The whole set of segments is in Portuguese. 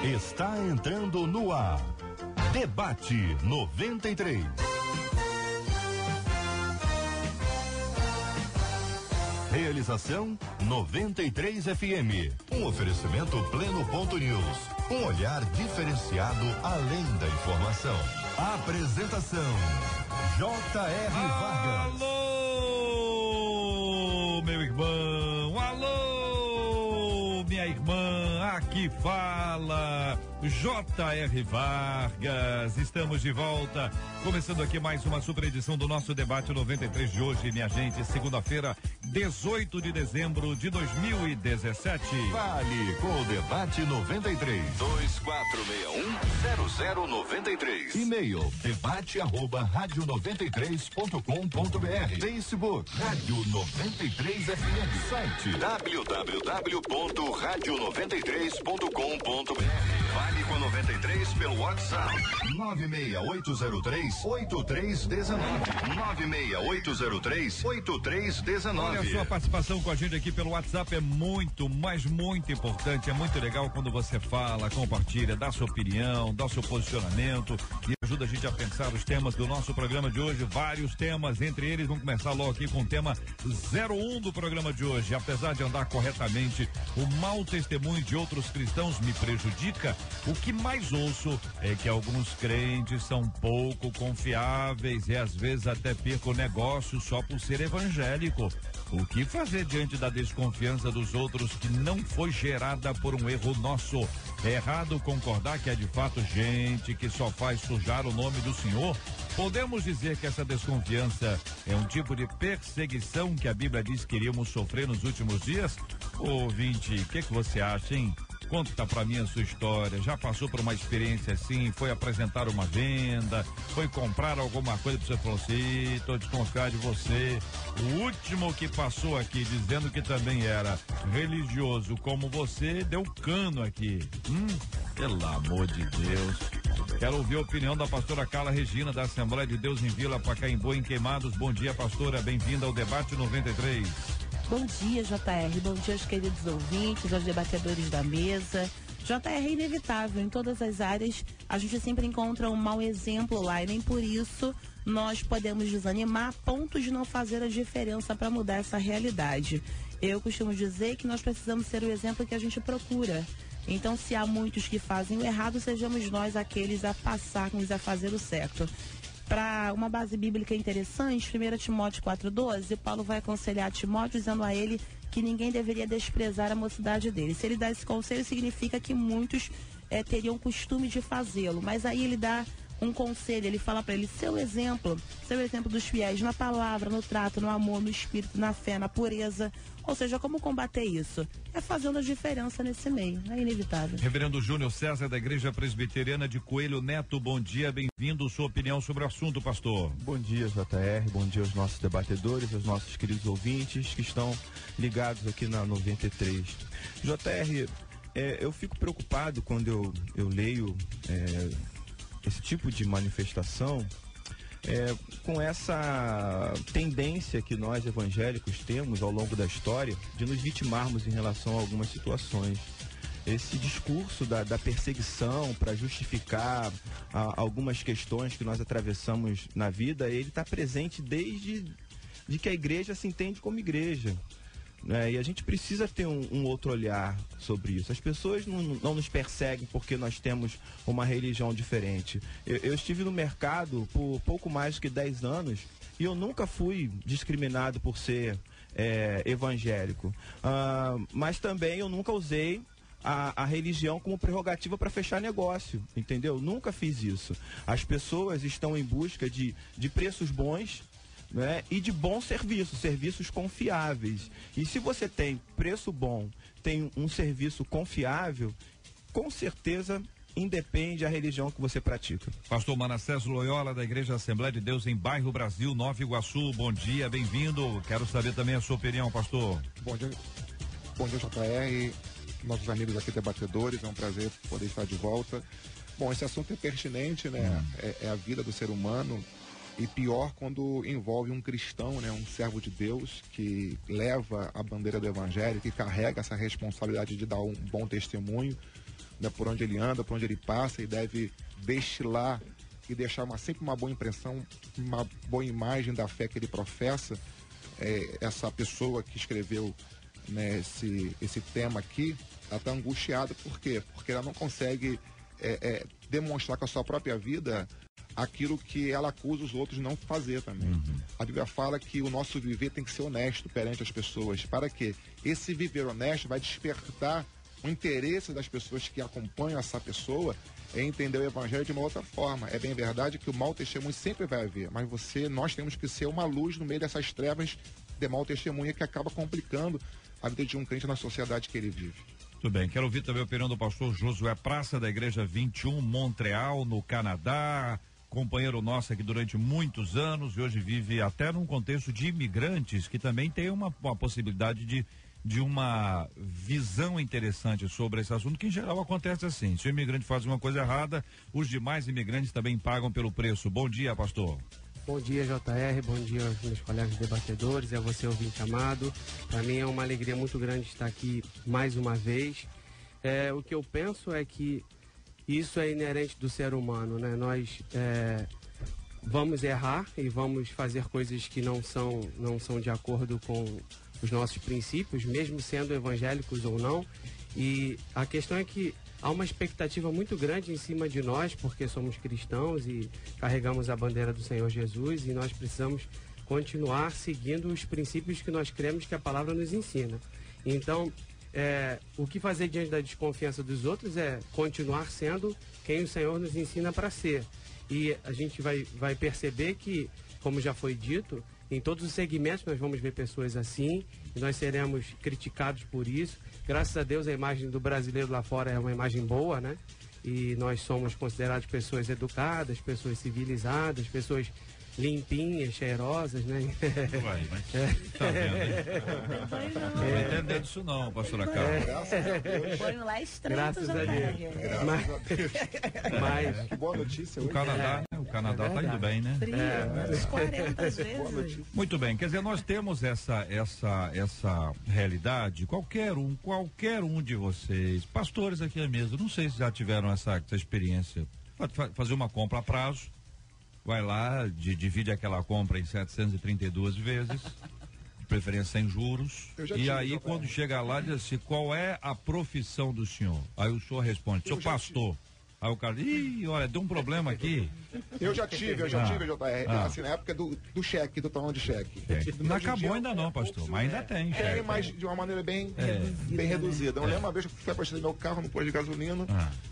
Está entrando no ar. Debate 93. Realização 93 FM. Um oferecimento Pleno.news. Um olhar diferenciado além da informação. Apresentação J.R. Vargas. Alô, meu irmão. Alô, minha irmã. Aqui fala J.R. Vargas. Estamos de volta. Começando aqui mais uma super edição do nosso debate 93 de hoje, minha gente. Segunda-feira, 18 de dezembro de 2017. Fale com o debate 93. 2461-0093. E-mail debate@radio93.com.br. Facebook Rádio 93 FM. Site www.radio93.com.br. Fale com a 93 pelo WhatsApp 96803-8319. 96803-8319. Olha, a sua participação com a gente aqui pelo WhatsApp é muito, mas muito importante. É muito legal quando você fala, compartilha, dá sua opinião, dá o seu posicionamento e ajuda a gente a pensar os temas do nosso programa de hoje. Vários temas, entre eles, vamos começar logo aqui com o tema 01 do programa de hoje. Apesar de andar corretamente, o mau testemunho de outros cristãos me prejudica. O que mais ouço é que alguns crentes são pouco confiáveis e às vezes até perco o negócio só por ser evangélico. O que fazer diante da desconfiança dos outros que não foi gerada por um erro nosso? É errado concordar que é de fato gente que só faz sujar o nome do Senhor? Podemos dizer que essa desconfiança é um tipo de perseguição que a Bíblia diz que iríamos sofrer nos últimos dias? Ouvinte, o que você acha, hein? Conta pra mim a sua história. Já passou por uma experiência assim? Foi apresentar uma venda? Foi comprar alguma coisa pra você falou assim, tô desconfiado de você. O último que passou aqui dizendo que também era religioso como você, deu cano aqui. Pelo amor de Deus. Quero ouvir a opinião da pastora Carla Regina, da Assembleia de Deus em Vila Pacaembu, em Queimados. Bom dia, pastora. Bem-vinda ao Debate 93. Bom dia, JR. Bom dia aos queridos ouvintes, aos debatedores da mesa. JR é inevitável. Em todas as áreas, a gente sempre encontra um mau exemplo lá e nem por isso nós podemos desanimar a ponto de não fazer a diferença para mudar essa realidade. Eu costumo dizer que nós precisamos ser o exemplo que a gente procura. Então, se há muitos que fazem o errado, sejamos nós aqueles a passarmos a fazer o certo. Para uma base bíblica interessante, 1 Timóteo 4,12, Paulo vai aconselhar Timóteo dizendo a ele que ninguém deveria desprezar a mocidade dele. Se ele dá esse conselho, significa que muitos teriam costume de fazê-lo, mas aí ele dá um conselho, ele fala para ele, seu exemplo dos fiéis na palavra, no trato, no amor, no espírito, na fé, na pureza. Ou seja, como combater isso? É fazendo a diferença nesse meio, é inevitável. Reverendo Júnior César, da Igreja Presbiteriana de Coelho Neto, bom dia, bem-vindo, sua opinião sobre o assunto, pastor. Bom dia, JR, bom dia aos nossos debatedores, aos nossos queridos ouvintes que estão ligados aqui na 93. JR, eu fico preocupado quando eu leio esse tipo de manifestação, com essa tendência que nós evangélicos temos ao longo da história de nos vitimarmos em relação a algumas situações. Esse discurso da perseguição para justificar algumas questões que nós atravessamos na vida, ele está presente desde que a igreja se entende como igreja. E a gente precisa ter um outro olhar sobre isso. As pessoas não nos perseguem porque nós temos uma religião diferente. Eu estive no mercado por pouco mais que 10 anos e eu nunca fui discriminado por ser evangélico. Mas também eu nunca usei a religião como prerrogativa para fechar negócio, entendeu? Nunca fiz isso. As pessoas estão em busca de preços bons, né? E de bons serviços confiáveis. E se você tem preço bom, tem um serviço confiável, com certeza independe a religião que você pratica. Pastor Manassés Loyola, da Igreja Assembleia de Deus em Bairro Brasil, Nova Iguaçu, bom dia, bem-vindo. Quero saber também a sua opinião, pastor. Bom dia, JR, nossos amigos aqui debatedores, é um prazer poder estar de volta. Bom, esse assunto é pertinente, né? É a vida do ser humano. E pior quando envolve um cristão, né, um servo de Deus que leva a bandeira do evangelho, que carrega essa responsabilidade de dar um bom testemunho, né, por onde ele anda, por onde ele passa, e deve destilar e deixar sempre uma boa impressão, uma boa imagem da fé que ele professa. Essa pessoa que escreveu, né, esse tema aqui, ela está angustiada. Por quê? Porque ela não consegue demonstrar com a sua própria vida aquilo que ela acusa os outros de não fazer também. A Bíblia fala que o nosso viver tem que ser honesto perante as pessoas. Para quê? Esse viver honesto vai despertar o interesse das pessoas que acompanham essa pessoa em entender o evangelho de uma outra forma. É bem verdade que o mau testemunho sempre vai haver, mas nós temos que ser uma luz no meio dessas trevas de mau testemunho que acaba complicando a vida de um crente na sociedade que ele vive. Tudo bem, quero ouvir também a opinião do pastor Josué Praça, da Igreja 21, Montreal, no Canadá, companheiro nosso aqui durante muitos anos e hoje vive até num contexto de imigrantes, que também tem uma possibilidade de uma visão interessante sobre esse assunto, que em geral acontece assim: se o imigrante faz uma coisa errada, os demais imigrantes também pagam pelo preço. Bom dia, pastor. Bom dia, JR, bom dia aos meus colegas debatedores, a você ouvinte amado. Para mim é uma alegria muito grande estar aqui mais uma vez. O que eu penso é que isso é inerente do ser humano, né? Nós vamos errar e vamos fazer coisas que não são de acordo com os nossos princípios, mesmo sendo evangélicos ou não. E a questão é que há uma expectativa muito grande em cima de nós, porque somos cristãos e carregamos a bandeira do Senhor Jesus, e nós precisamos continuar seguindo os princípios que nós cremos que a palavra nos ensina. Então, o que fazer diante da desconfiança dos outros é continuar sendo quem o Senhor nos ensina para ser. E a gente vai perceber que, como já foi dito, em todos os segmentos nós vamos ver pessoas assim, e nós seremos criticados por isso. Graças a Deus a imagem do brasileiro lá fora é uma imagem boa, né? E nós somos considerados pessoas educadas, pessoas civilizadas, pessoas limpinhas, cheirosas, né? Uai, mas tá vendo? Não tô entendendo isso não, pastora Carla. Põe lá estranho. Graças a Deus. Mas Que boa notícia. O Canadá tá indo bem, né? Frio, uns 40 vezes. Muito bem, quer dizer, nós temos essa realidade. Qualquer um de vocês, pastores aqui à mesa, não sei se já tiveram essa experiência, fazer uma compra a prazo, vai lá, divide aquela compra em 732 vezes, de preferência sem juros, e aí quando chega lá diz assim: qual é a profissão do senhor? Aí o senhor responde: sou pastor. Aí o cara, olha, deu um problema aqui. Eu já tive, JR, assim, na época do cheque, do talão de cheque. Não acabou ainda não, pastor, mas ainda tem. Tem, mas de uma maneira bem reduzida. Eu lembro uma vez que eu fui abastecer meu carro no posto de gasolina,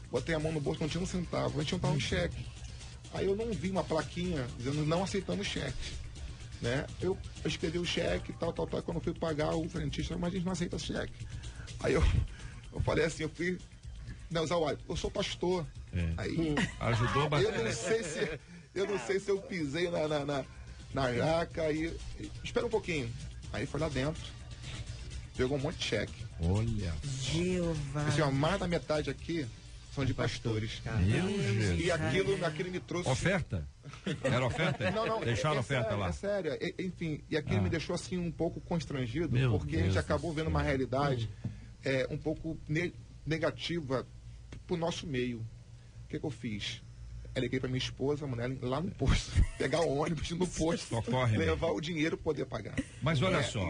botei a mão no bolso, não tinha um centavo, a gente não tava um cheque. Aí eu não vi uma plaquinha dizendo não aceitando cheque, né? Eu escrevi o cheque, tal, quando eu fui pagar, o frentista, mas a gente não aceita cheque. Aí eu falei assim, eu sou pastor. Aí ajudou bastante. Eu não sei se eu pisei na jaca, aí espera um pouquinho. Aí foi lá dentro, pegou um monte de cheque. Olha. Jeová. Assim, mais da metade aqui são de pastores. Meu Deus. E aquilo me trouxe... Oferta? Era oferta? Não. Deixaram a oferta lá. É sério. Enfim, e aquilo me deixou assim um pouco constrangido, porque Deus a gente acabou vendo uma realidade um pouco negativa pro nosso meio. O que eu fiz? Eu liguei pra minha esposa, a mulher, lá no posto, pegar o ônibus no posto, Socorre, levar o dinheiro pra poder pagar. Mas olha só,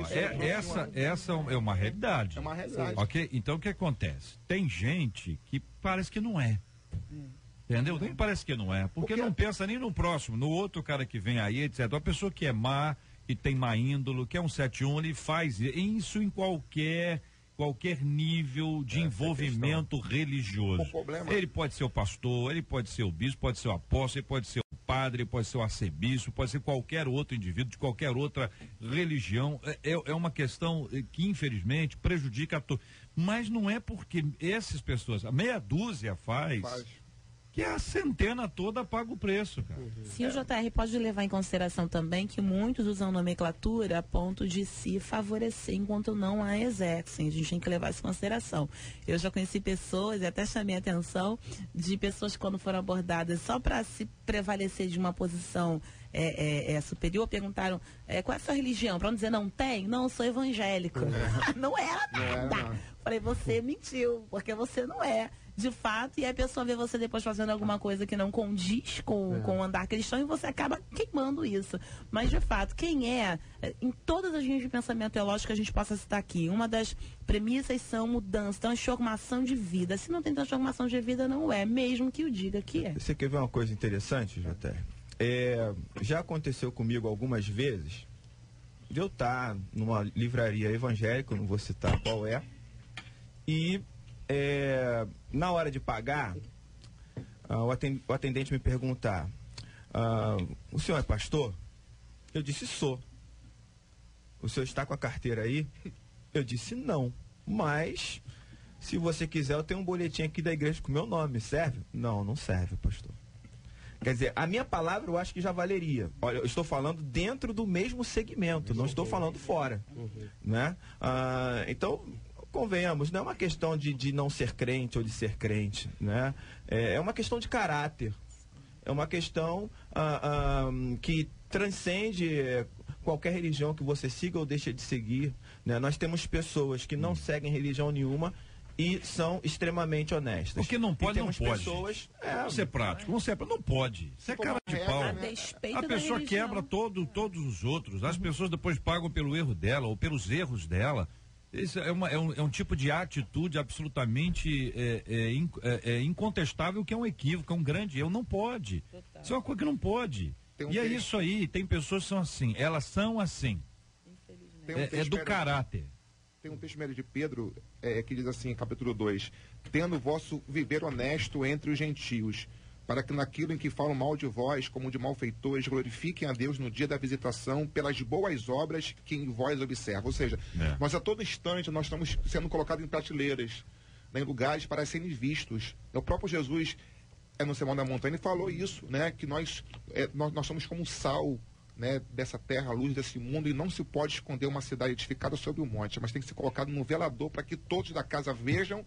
essa é uma realidade. É uma realidade. Ok? Então o que acontece? Tem gente que parece que não é. Entendeu? Nem parece que não é. Porque não pensa nem no próximo, no outro cara que vem aí, etc. Uma pessoa que é má, que tem má índole, que é um 71, ele faz isso em qualquer nível de envolvimento religioso. Ele pode ser o pastor, ele pode ser o bispo, pode ser o apóstolo, ele pode ser o padre, pode ser o arcebispo, pode ser qualquer outro indivíduo de qualquer outra religião. É uma questão que infelizmente prejudica a todos. Mas não é porque essas pessoas, a meia dúzia faz. Que a centena toda paga o preço, cara. Sim, o JR pode levar em consideração também que muitos usam nomenclatura a ponto de se favorecer enquanto não a exercem. A gente tem que levar isso em consideração. Eu já conheci pessoas, e até chamei a atenção, de pessoas que quando foram abordadas só para se prevalecer de uma posição superior, perguntaram qual é a sua religião? Para não dizer não tem? Não, eu sou evangélico. Não era nada. Falei, você mentiu, porque você não é. de fato, e a pessoa vê você depois fazendo alguma coisa que não condiz com o andar cristão e você acaba queimando isso. Mas, de fato, quem é, em todas as linhas de pensamento teológico que a gente possa citar aqui, uma das premissas são mudança, transformação de vida. Se não tem transformação de vida, não é, mesmo que o diga que é. Você quer ver uma coisa interessante, JR? Já aconteceu comigo algumas vezes de eu estar numa livraria evangélica, não vou citar qual é, e na hora de pagar, o atendente me perguntar, o senhor é pastor? Eu disse, sou. O senhor está com a carteira aí? Eu disse, não. Mas, se você quiser, eu tenho um boletim aqui da igreja com o meu nome. Serve? Não, não serve, pastor. Quer dizer, a minha palavra eu acho que já valeria. Olha, eu estou falando dentro do mesmo segmento, não estou falando fora. Né? Então, convenhamos, não é uma questão de não ser crente ou de ser crente. Né? É uma questão de caráter. É uma questão que transcende qualquer religião que você siga ou deixe de seguir. Né? Nós temos pessoas que não seguem religião nenhuma e são extremamente honestas. Porque não pode, não pode. Pessoas, vamos ser prático, não pode. Isso é cara de pau. A pessoa quebra todos os outros. As pessoas depois pagam pelo erro dela ou pelos erros dela. Isso é um tipo de atitude absolutamente incontestável, que é um equívoco, é um grande erro. Não pode. Isso é uma coisa que não pode. É isso aí, tem pessoas que são assim, elas são assim. É do caráter. Tem um texto médio de Pedro que diz assim, capítulo 2, tendo vosso viver honesto entre os gentios, para que naquilo em que falam mal de vós, como de malfeitores, glorifiquem a Deus no dia da visitação pelas boas obras que em vós observam. Ou seja, nós a todo instante nós estamos sendo colocados em prateleiras, né, em lugares para serem vistos. O próprio Jesus, no Sermão da Montanha, ele falou isso, né, que nós somos como sal, né, dessa terra, a luz desse mundo, e não se pode esconder uma cidade edificada sobre o monte, mas tem que ser colocado no velador para que todos da casa vejam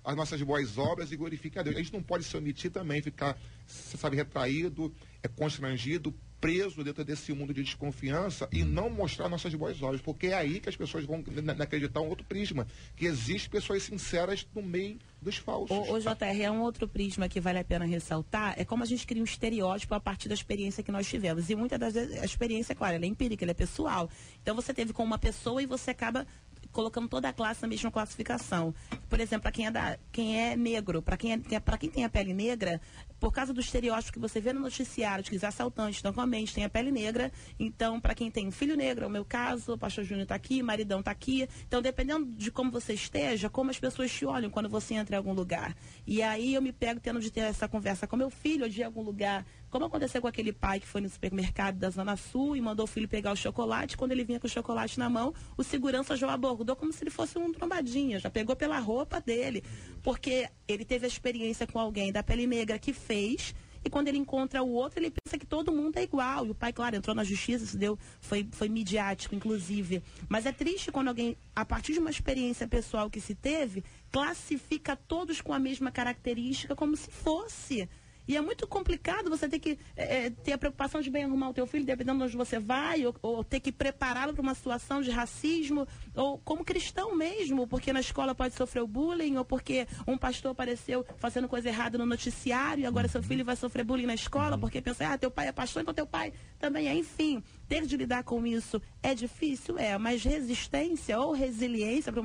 as nossas boas obras e glorifiquem a Deus. A gente não pode se omitir também, ficar, sabe, retraído, constrangido, preso dentro desse mundo de desconfiança e não mostrar nossas boas obras, porque é aí que as pessoas vão acreditar um outro prisma, que existe pessoas sinceras no meio dos falsos. O JR, é um outro prisma que vale a pena ressaltar, é como a gente cria um estereótipo a partir da experiência que nós tivemos, e muitas das vezes a experiência, claro, ela é empírica, ela é pessoal, então você teve com uma pessoa e você acaba colocando toda a classe na mesma classificação. Por exemplo, para quem é negro, para quem tem a pele negra, por causa do estereótipo que você vê no noticiário, de que os assaltantes normalmente têm a pele negra, então, para quem tem um filho negro, é o meu caso, o pastor Júnior está aqui, o maridão está aqui, então, dependendo de como você esteja, como as pessoas te olham quando você entra em algum lugar. E aí eu me pego tendo de ter essa conversa com meu filho, ou de algum lugar, como aconteceu com aquele pai que foi no supermercado da Zona Sul e mandou o filho pegar o chocolate, quando ele vinha com o chocolate na mão, o segurança já o abordou como se ele fosse um trombadinha, já pegou pela roupa dele, porque ele teve a experiência com alguém da pele negra que fez, e quando ele encontra o outro, ele pensa que todo mundo é igual. E o pai, claro, entrou na justiça, isso foi midiático, inclusive. Mas é triste quando alguém, a partir de uma experiência pessoal que se teve, classifica todos com a mesma característica como se fosse. E é muito complicado você ter que ter a preocupação de bem arrumar o teu filho, dependendo de onde você vai, ou ter que prepará-lo para uma situação de racismo, ou como cristão mesmo, porque na escola pode sofrer o bullying, ou porque um pastor apareceu fazendo coisa errada no noticiário, e agora seu filho vai sofrer bullying na escola, porque pensa, teu pai é pastor, então teu pai também é. Enfim, ter de lidar com isso é difícil, mas resistência ou resiliência para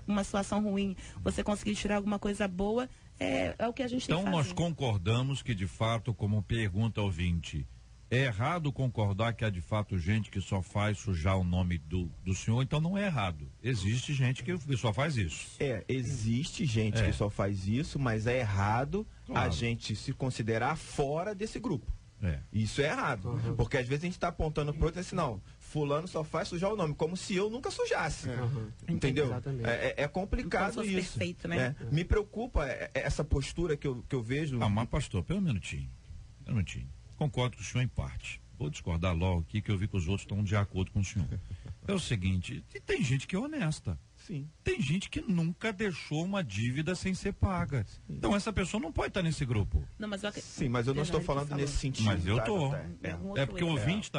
uma situação ruim, você conseguir tirar alguma coisa boa, é o que a gente tem que fazer. Então nós concordamos que, de fato, como pergunta ouvinte, é errado concordar que há de fato gente que só faz sujar o nome do senhor, então não é errado. Existe gente que só faz isso. Existe gente que só faz isso, mas é errado a gente se considerar fora desse grupo. Isso é errado, porque às vezes a gente está apontando para outro e assim, não, fulano só faz sujar o nome, como se eu nunca sujasse. Entendeu? É complicado isso. Perfeito, né? Me preocupa essa postura que eu vejo. Mas pastor, pelo minutinho. Concordo com o senhor em parte. Vou discordar logo aqui, que eu vi que os outros estão de acordo com o senhor. É o seguinte, tem gente que é honesta. Sim. Tem gente que nunca deixou uma dívida sem ser paga. Sim. Então essa pessoa não pode estar nesse grupo. Não, mas sim, mas eu não estou falando nesse sentido. Mas eu estou. Porque o ouvinte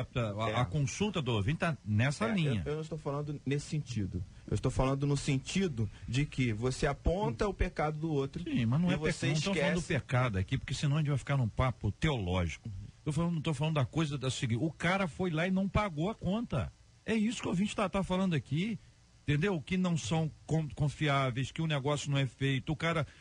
a consulta do ouvinte está nessa linha. Eu não estou falando nesse sentido. Eu estou falando no sentido de que você aponta o pecado do outro. Sim, mas não é você pecado. Não estou falando do pecado aqui, porque senão a gente vai ficar num papo teológico. Não estou falando da coisa da seguinte: o cara foi lá e não pagou a conta. É isso que o ouvinte está falando aqui. Entendeu? Que não são confiáveis, que o negócio não é feito.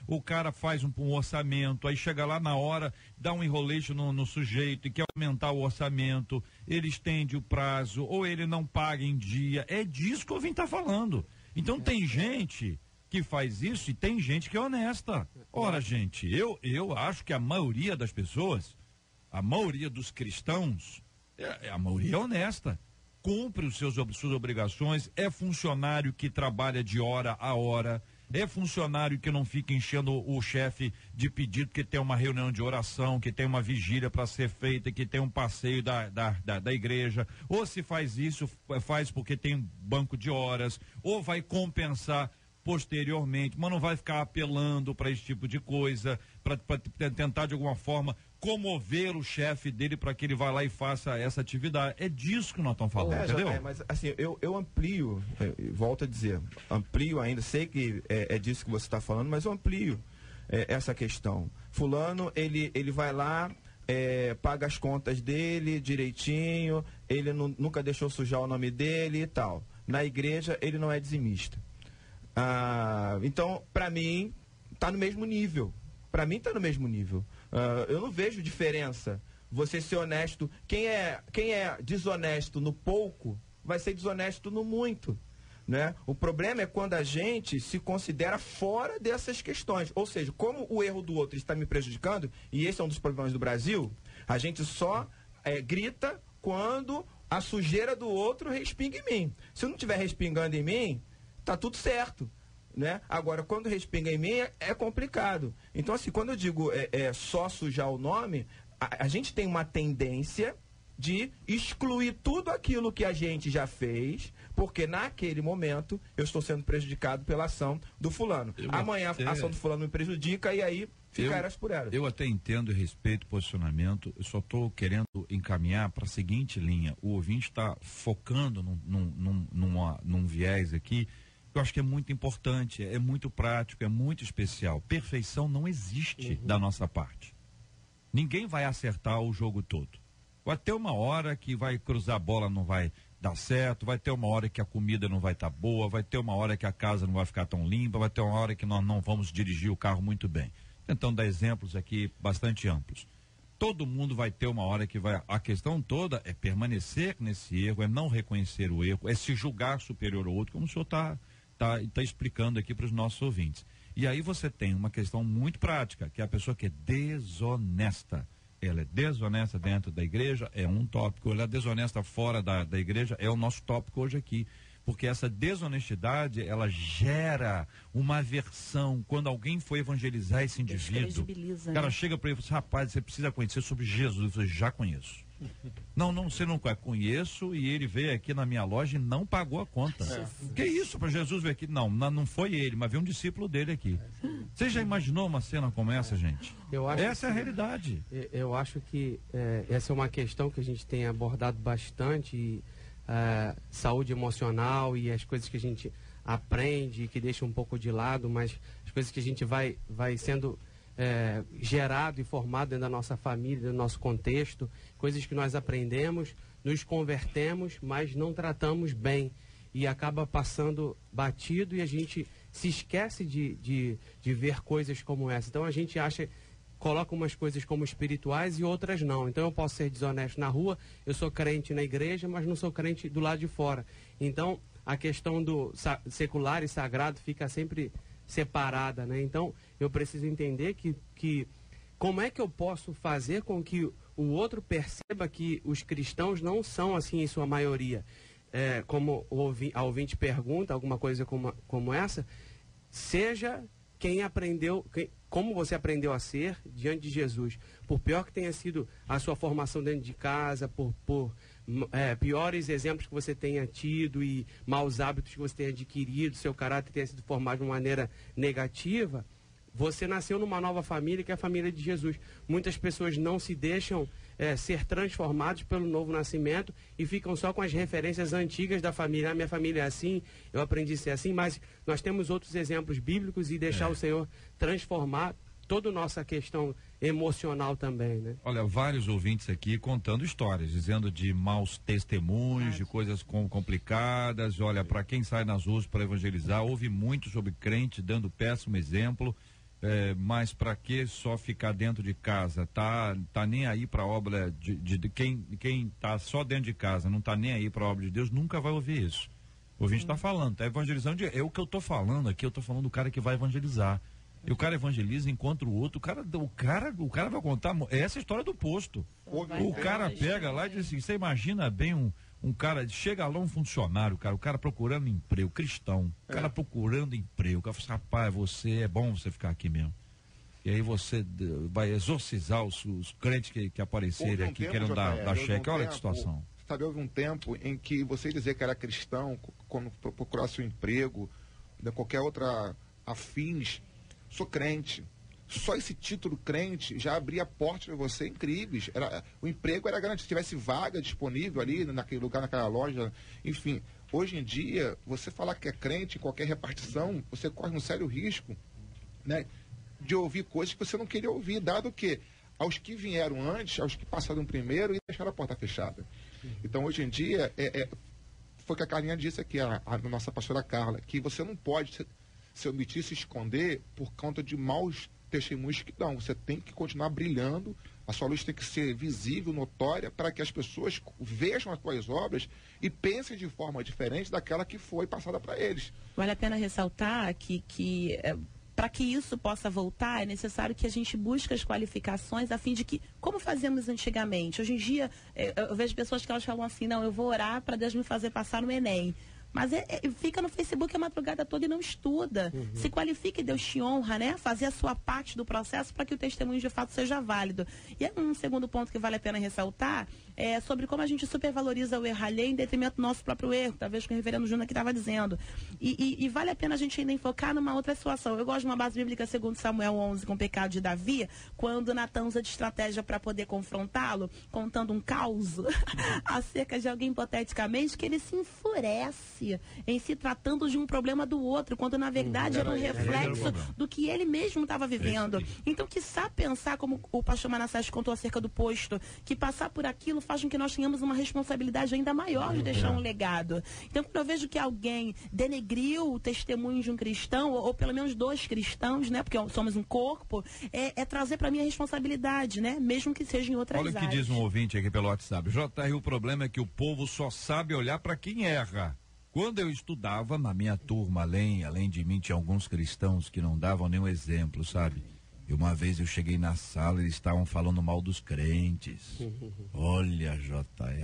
O cara faz um orçamento, aí chega lá na hora, dá um enroleixo no sujeito e quer aumentar o orçamento, ele estende o prazo, ou ele não paga em dia. É disso que o ouvinte está falando. Então tem gente que faz isso e tem gente que é honesta. Ora, gente, eu acho que a maioria das pessoas, a maioria dos cristãos, a maioria é honesta. Cumpre suas obrigações, é funcionário que trabalha de hora a hora, é funcionário que não fica enchendo o chefe de pedido, que tem uma reunião de oração, que tem uma vigília para ser feita, que tem um passeio da igreja, ou se faz isso, faz porque tem um banco de horas, ou vai compensar posteriormente, mas não vai ficar apelando para esse tipo de coisa, para tentar de alguma forma comover o chefe dele para que ele vá lá e faça essa atividade. É disso que nós estamos falando, entendeu? Mas assim, eu amplio, volto a dizer, amplio ainda, sei que é disso que você está falando, mas eu amplio essa questão. Fulano, ele vai lá, paga as contas dele direitinho, ele nunca deixou sujar o nome dele e tal. Na igreja, ele não é dizimista. Então, para mim, está no mesmo nível. Para mim, está no mesmo nível. Eu não vejo diferença. Você ser honesto. Quem é desonesto no pouco, vai ser desonesto no muito. Né? O problema é quando a gente se considera fora dessas questões. Ou seja, como o erro do outro está me prejudicando, e esse é um dos problemas do Brasil, a gente só grita quando a sujeira do outro respinga em mim. Se não estiver respingando em mim, tá tudo certo, né? Agora, quando respinga em mim, é complicado. Então, assim, quando eu digo só sujar o nome, a gente tem uma tendência de excluir tudo aquilo que a gente já fez, porque naquele momento eu estou sendo prejudicado pela ação do fulano. Amanhã a ação do fulano me prejudica e aí fica eras por eras. Eu até entendo e respeito o posicionamento, eu só estou querendo encaminhar para a seguinte linha: o ouvinte está focando num viés aqui. Eu acho que é muito importante, é muito prático, é muito especial. Perfeição não existe da nossa parte. Ninguém vai acertar o jogo todo. Vai ter uma hora que vai cruzar a bola, não vai dar certo, vai ter uma hora que a comida não vai estar boa, vai ter uma hora que a casa não vai ficar tão limpa, vai ter uma hora que nós não vamos dirigir o carro muito bem. Tentando dar exemplos aqui bastante amplos. Todo mundo vai ter uma hora que vai... A questão toda é permanecer nesse erro, é não reconhecer o erro, é se julgar superior ao outro, como o senhor está explicando aqui para os nossos ouvintes. E aí você tem uma questão muito prática, que é a pessoa que é desonesta. Ela é desonesta dentro da igreja, é um tópico. Ela é desonesta fora da igreja, é o nosso tópico hoje aqui. Porque essa desonestidade, ela gera uma aversão. Quando alguém for evangelizar esse indivíduo, o cara chega para ele e fala assim: rapaz, você precisa conhecer sobre Jesus. Eu falei: já conheço. Não, você não conheço, e ele veio aqui na minha loja e não pagou a conta. Que isso, para Jesus vir aqui? Não foi ele, mas veio um discípulo dele aqui. Você já imaginou uma cena como essa, gente? Essa é a realidade. Eu acho que essa é uma questão que a gente tem abordado bastante, saúde emocional e as coisas que a gente aprende, que deixa um pouco de lado, mas as coisas que a gente vai sendo gerado e formado dentro da nossa família, do nosso contexto, coisas que nós aprendemos, nos convertemos, mas não tratamos bem e acaba passando batido, e a gente se esquece de ver coisas como essa. Então a gente coloca umas coisas como espirituais e outras não. Então eu posso ser desonesto na rua, eu sou crente na igreja, mas não sou crente do lado de fora. Então a questão do secular e sagrado fica sempre separada, né? Então eu preciso entender que como é que eu posso fazer com que o outro perceba que os cristãos não são assim em sua maioria. Como a ouvinte pergunta, alguma coisa como essa, seja quem aprendeu, como você aprendeu a ser diante de Jesus. Por pior que tenha sido a sua formação dentro de casa, por piores exemplos que você tenha tido e maus hábitos que você tenha adquirido, seu caráter tenha sido formado de uma maneira negativa, você nasceu numa nova família, que é a família de Jesus. Muitas pessoas não se deixam ser transformados pelo novo nascimento e ficam só com as referências antigas da família. A minha família é assim, eu aprendi a ser assim, mas nós temos outros exemplos bíblicos e deixar o Senhor transformar toda a nossa questão emocional também, né? Olha, vários ouvintes aqui contando histórias, dizendo de maus testemunhos, de coisas complicadas. Olha, para quem sai nas ruas para evangelizar, ouve muito sobre crente dando péssimo exemplo, mas para que só ficar dentro de casa? Tá nem aí para a obra de quem tá só dentro de casa, não tá nem aí para a obra de Deus, nunca vai ouvir isso. O ouvinte está falando, tá evangelizando, o que eu tô falando aqui, eu tô falando do cara que vai evangelizar. E o cara evangeliza, encontra o outro, o cara vai contar, essa é a história do posto. O cara pega lá e diz assim, você imagina bem um cara, chega lá um funcionário, o cara procurando emprego, cristão, o cara procurando emprego, o cara fala assim, rapaz, é bom você ficar aqui mesmo. E aí você vai exorcizar os crentes que aparecerem aqui querendo dar cheque, olha que situação. Sabe, houve um tempo em que você dizer que era cristão, quando procurasse um emprego, qualquer outra afins, sou crente. Só esse título crente já abria portas para você incríveis. O emprego era garantido. Se tivesse vaga disponível ali, naquele lugar, naquela loja, enfim. Hoje em dia, você falar que é crente em qualquer repartição, você corre um sério risco, né, de ouvir coisas que você não queria ouvir, dado que aos que vieram antes, aos que passaram primeiro e deixaram a porta fechada. Então, hoje em dia, foi o que a Carlinha disse aqui, a nossa pastora Carla, que você não pode se omitir, se esconder por conta de maus testemunhos que dão. Você tem que continuar brilhando, a sua luz tem que ser visível, notória, para que as pessoas vejam as suas obras e pensem de forma diferente daquela que foi passada para eles. Vale a pena ressaltar que para que isso possa voltar, é necessário que a gente busque as qualificações a fim de que, como fazíamos antigamente, hoje em dia, eu vejo pessoas que elas falam assim, não, eu vou orar para Deus me fazer passar no Enem. Mas fica no Facebook a madrugada toda e não estuda. Se qualifica e Deus te honra, né? Fazer a sua parte do processo para que o testemunho de fato seja válido. E um segundo ponto que vale a pena ressaltar é sobre como a gente supervaloriza o erro alheio em detrimento do nosso próprio erro, talvez que o reverendo Júnior aqui estava dizendo. E vale a pena a gente ainda enfocar numa outra situação. Eu gosto de uma base bíblica segundo Samuel 11 com o pecado de Davi, quando Natan usa de estratégia para poder confrontá-lo, contando um caos acerca de alguém hipoteticamente, que ele se enfurece em se tratando de um problema do outro, quando na verdade era um reflexo do que ele mesmo estava vivendo. Então, quiçá pensar, como o pastor Manassés contou acerca do posto, que passar por aquilo faz com que nós tenhamos uma responsabilidade ainda maior de deixar um legado. Então, quando eu vejo que alguém denegriu o testemunho de um cristão, ou pelo menos dois cristãos, né, porque somos um corpo, é trazer para mim a responsabilidade, né, mesmo que seja em outras áreas. Olha o que diz um ouvinte aqui pelo WhatsApp. JR, o problema é que o povo só sabe olhar para quem erra. Quando eu estudava, na minha turma, além de mim, tinha alguns cristãos que não davam nenhum exemplo, sabe? E uma vez eu cheguei na sala e eles estavam falando mal dos crentes. Olha,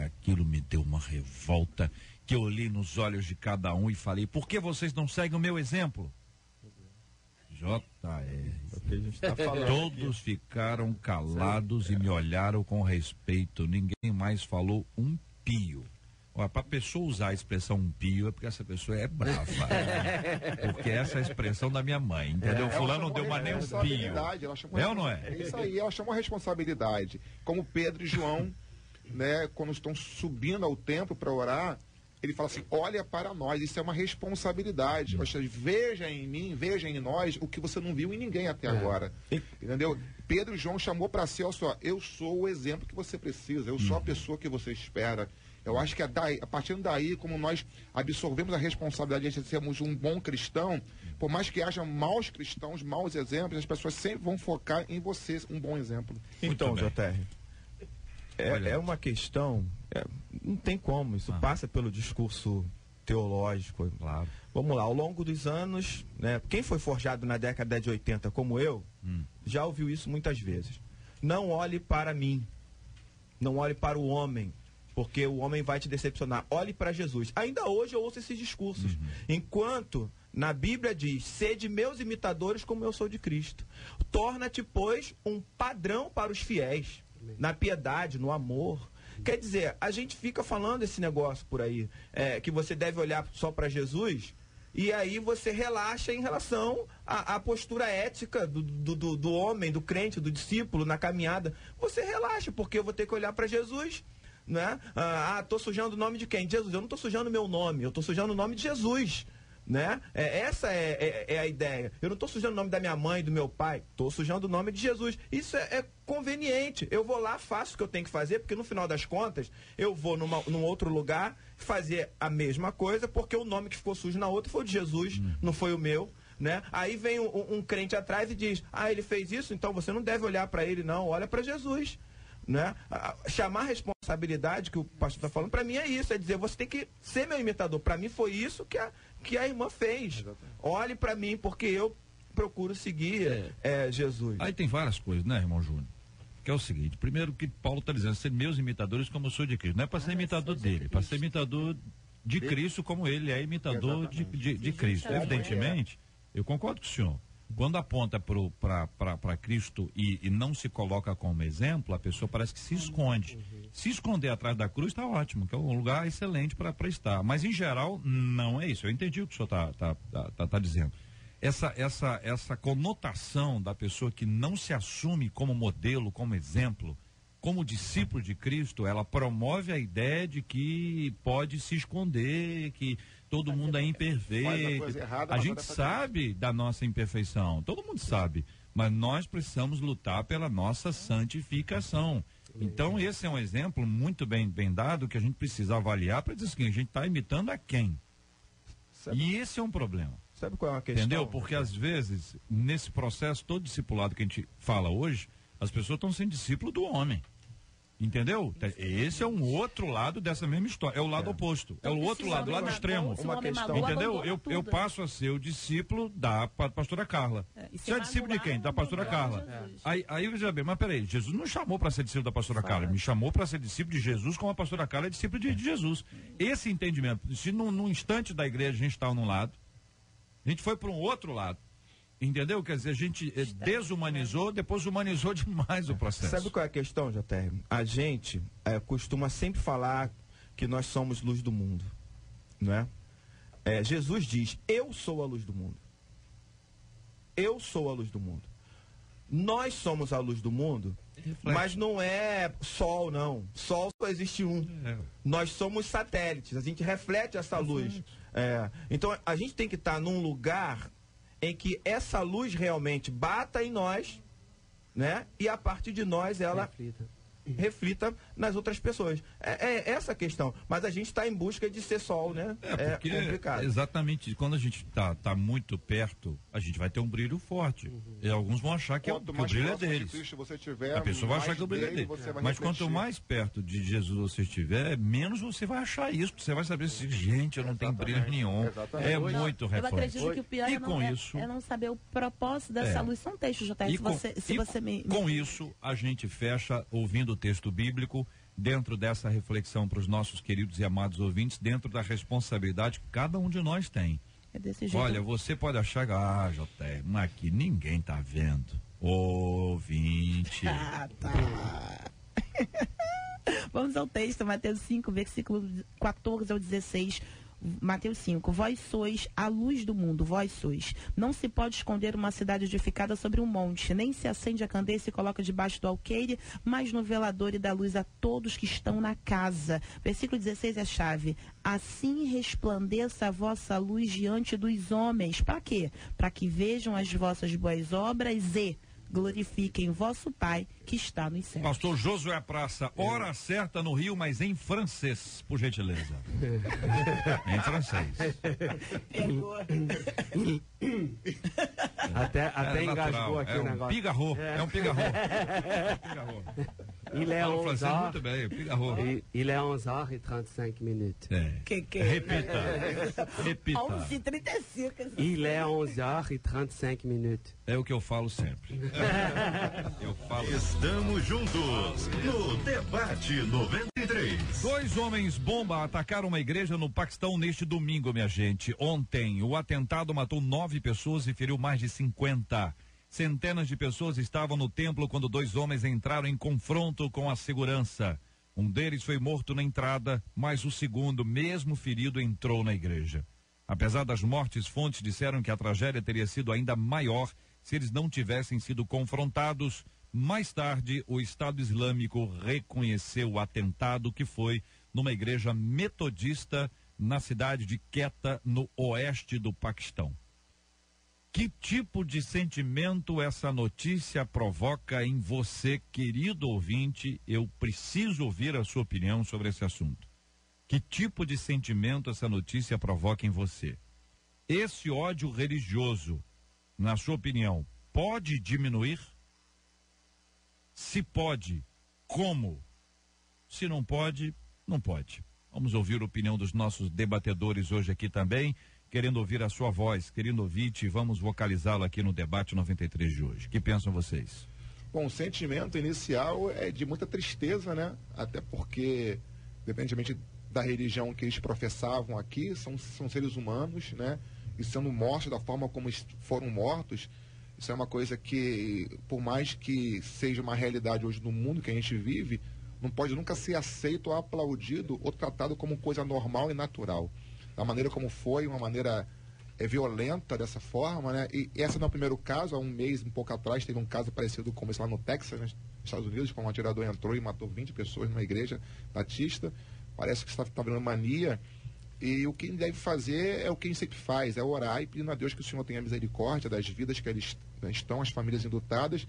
aquilo me deu uma revolta, que eu olhei nos olhos de cada um e falei, por que vocês não seguem o meu exemplo? Todos ficaram calados e me olharam com respeito. Ninguém mais falou um pio. Para a pessoa usar a expressão pio é porque essa pessoa é brava. Porque essa é a expressão da minha mãe, entendeu? Fulano não deu mais nem um pio. É ou não é? É isso aí, ela chamou a responsabilidade. Como Pedro e João, né, quando estão subindo ao templo para orar, ele fala assim, olha para nós, isso é uma responsabilidade. Ou seja, veja em mim, veja em nós o que você não viu em ninguém até agora. Entendeu? Pedro e João chamou para si, olha só, eu sou o exemplo que você precisa, eu sou a pessoa que você espera. Eu acho que a partir daí, como nós absorvemos a responsabilidade de sermos um bom cristão, por mais que haja maus cristãos, maus exemplos, as pessoas sempre vão focar em você, um bom exemplo. Então, JR, é uma questão, não tem como, isso passa pelo discurso teológico. Claro. Vamos lá, ao longo dos anos, né, quem foi forjado na década de 80 como eu, já ouviu isso muitas vezes. Não olhe para mim, não olhe para o homem, porque o homem vai te decepcionar. Olhe para Jesus. Ainda hoje eu ouço esses discursos. Enquanto na Bíblia diz, sede meus imitadores como eu sou de Cristo. Torna-te, pois, um padrão para os fiéis, na piedade, no amor. Quer dizer, a gente fica falando esse negócio por aí, que você deve olhar só para Jesus, E aí você relaxa em relação à postura ética do homem, do crente, do discípulo na caminhada. Você relaxa, porque eu vou ter que olhar para Jesus, né? Tô sujando o nome de quem? De Jesus. Eu não estou sujando o meu nome, eu estou sujando o nome de Jesus, né? Essa é a ideia. Eu não estou sujando o nome da minha mãe, do meu pai, estou sujando o nome de Jesus. Isso é conveniente. Eu vou lá, faço o que eu tenho que fazer, porque no final das contas eu vou num outro lugar fazer a mesma coisa, porque o nome que ficou sujo na outra foi o de Jesus, não foi o meu, né? Aí vem um crente atrás e diz: ele fez isso, então você não deve olhar para ele, não, olha para Jesus, né? Chamar responsabilidade, que o pastor está falando, para mim é isso, é dizer, você tem que ser meu imitador. Para mim foi isso que a irmã fez. Exatamente. Olhe para mim, porque eu procuro seguir Jesus. Aí tem várias coisas, né, irmão Júnior? Que é o seguinte: primeiro, que Paulo está dizendo, ser meus imitadores como eu sou de Cristo. Não é para ser imitador dele, para ser imitador de Cristo como ele é imitador de Cristo. Evidentemente, eu concordo com o senhor. Quando aponta para Cristo e não se coloca como exemplo, a pessoa parece que se esconde. Se esconder atrás da cruz está ótimo, que é um lugar excelente para estar. Mas, em geral, não é isso. Eu entendi o que o senhor está dizendo. Essa conotação da pessoa que não se assume como modelo, como exemplo, como discípulo de Cristo, ela promove a ideia de que pode se esconder, que todo mundo é imperfeito. A gente sabe da nossa imperfeição, todo mundo sabe, mas nós precisamos lutar pela nossa santificação. Então esse é um exemplo muito bem dado, que a gente precisa avaliar para dizer assim, a gente está imitando a quem? E esse é um problema. Sabe qual é a questão? Entendeu? Porque às vezes, nesse processo todo discipulado que a gente fala hoje, as pessoas estão sendo discípulos do homem. Entendeu? Esse é um outro lado dessa mesma história. É o lado oposto. É o outro lado, o lado extremo. Entendeu? Eu passo a ser o discípulo da pastora Carla. Você é discípulo de quem? Da pastora Carla. Aí veja bem, mas peraí, Jesus não chamou para ser discípulo da pastora Carla, me chamou para ser discípulo de Jesus, como a pastora Carla é discípulo de Jesus. Esse entendimento, se num instante da igreja a gente estava num lado, a gente foi para um outro lado. Entendeu? Quer dizer, a gente desumanizou, depois humanizou demais o processo. Sabe qual é a questão, JR? A gente costuma sempre falar que nós somos luz do mundo, não é? Jesus diz, eu sou a luz do mundo. Eu sou a luz do mundo. Nós somos a luz do mundo, mas não é sol, não. Sol só existe um. Nós somos satélites, a gente reflete essa luz. Então, a gente tem que estar num lugar em que essa luz realmente bata em nós, né? E a partir de nós ela reflita nas outras pessoas. É essa a questão. Mas a gente está em busca de ser sol, né? É complicado. Exatamente. Quando a gente tá muito perto, a gente vai ter um brilho forte. E alguns vão achar que o brilho é deles. A pessoa vai achar que o brilho é dele. Mas quanto mais perto de Jesus você estiver, menos você vai achar isso. Você vai saber se, gente, eu não tenho brilho nenhum. É muito reflexo. Eu acredito que o pior é não saber o propósito dessa luz. São textos, JR. Com isso, a gente fecha ouvindo o texto bíblico, dentro dessa reflexão para os nossos queridos e amados ouvintes, dentro da responsabilidade que cada um de nós tem. É desse jeito. Olha, você pode achar, JR, mas aqui ninguém tá vendo. Ouvinte. Tá. Vamos ao texto, Mateus 5, versículo 14 ao 16. Mateus 5, vós sois a luz do mundo, vós sois. Não se pode esconder uma cidade edificada sobre um monte, nem se acende a candeia e se coloca debaixo do alqueire, mas no velador e dá luz a todos que estão na casa. Versículo 16 é a chave. Assim resplandeça a vossa luz diante dos homens. Para quê? Para que vejam as vossas boas obras e glorifiquem vosso Pai que está nos céus. Pastor Josué Praça, hora certa no Rio, mas em francês, por gentileza. Em francês. Até engasgou aqui o negócio. Pigarro, é um pigarro. Il est 11 heures. Muito bem, pigarro. Il est 11h35 minutes. Repita. 11h35. Il est 11h35 minutes. É o que eu falo sempre. Estamos juntos no Debate 93. 2 homens bomba atacaram uma igreja no Paquistão neste domingo, minha gente. Ontem, o atentado matou 9 pessoas e feriu mais de 50. Centenas de pessoas estavam no templo quando 2 homens entraram em confronto com a segurança. Um deles foi morto na entrada, mas o segundo, mesmo ferido, entrou na igreja. Apesar das mortes, fontes disseram que a tragédia teria sido ainda maior se eles não tivessem sido confrontados. Mais tarde, o Estado Islâmico reconheceu o atentado, que foi numa igreja metodista na cidade de Quetta, no oeste do Paquistão. Que tipo de sentimento essa notícia provoca em você, querido ouvinte? Eu preciso ouvir a sua opinião sobre esse assunto. Que tipo de sentimento essa notícia provoca em você? Esse ódio religioso, na sua opinião, pode diminuir? Se pode, como? Se não pode, não pode. Vamos ouvir a opinião dos nossos debatedores hoje aqui também, querendo ouvir a sua voz, querido ouvinte, vamos vocalizá-lo aqui no debate 93 de hoje. O que pensam vocês? Bom, o sentimento inicial é de muita tristeza, né? Até porque, independentemente da religião que eles professavam aqui, são seres humanos, né? E sendo mortos da forma como foram mortos, isso é uma coisa que, por mais que seja uma realidade hoje no mundo que a gente vive, não pode nunca ser aceito ou aplaudido ou tratado como coisa normal e natural. Da maneira como foi, uma maneira violenta dessa forma, né? E esse não é o primeiro caso. Há um mês, um pouco atrás, teve um caso parecido com esse lá no Texas, nos Estados Unidos, quando um atirador entrou e matou 20 pessoas numa igreja batista. Parece que está virando mania. E o que ele deve fazer é o que ele sempre faz, é orar e pedir a Deus que o Senhor tenha misericórdia das vidas que eles estão, as famílias enlutadas,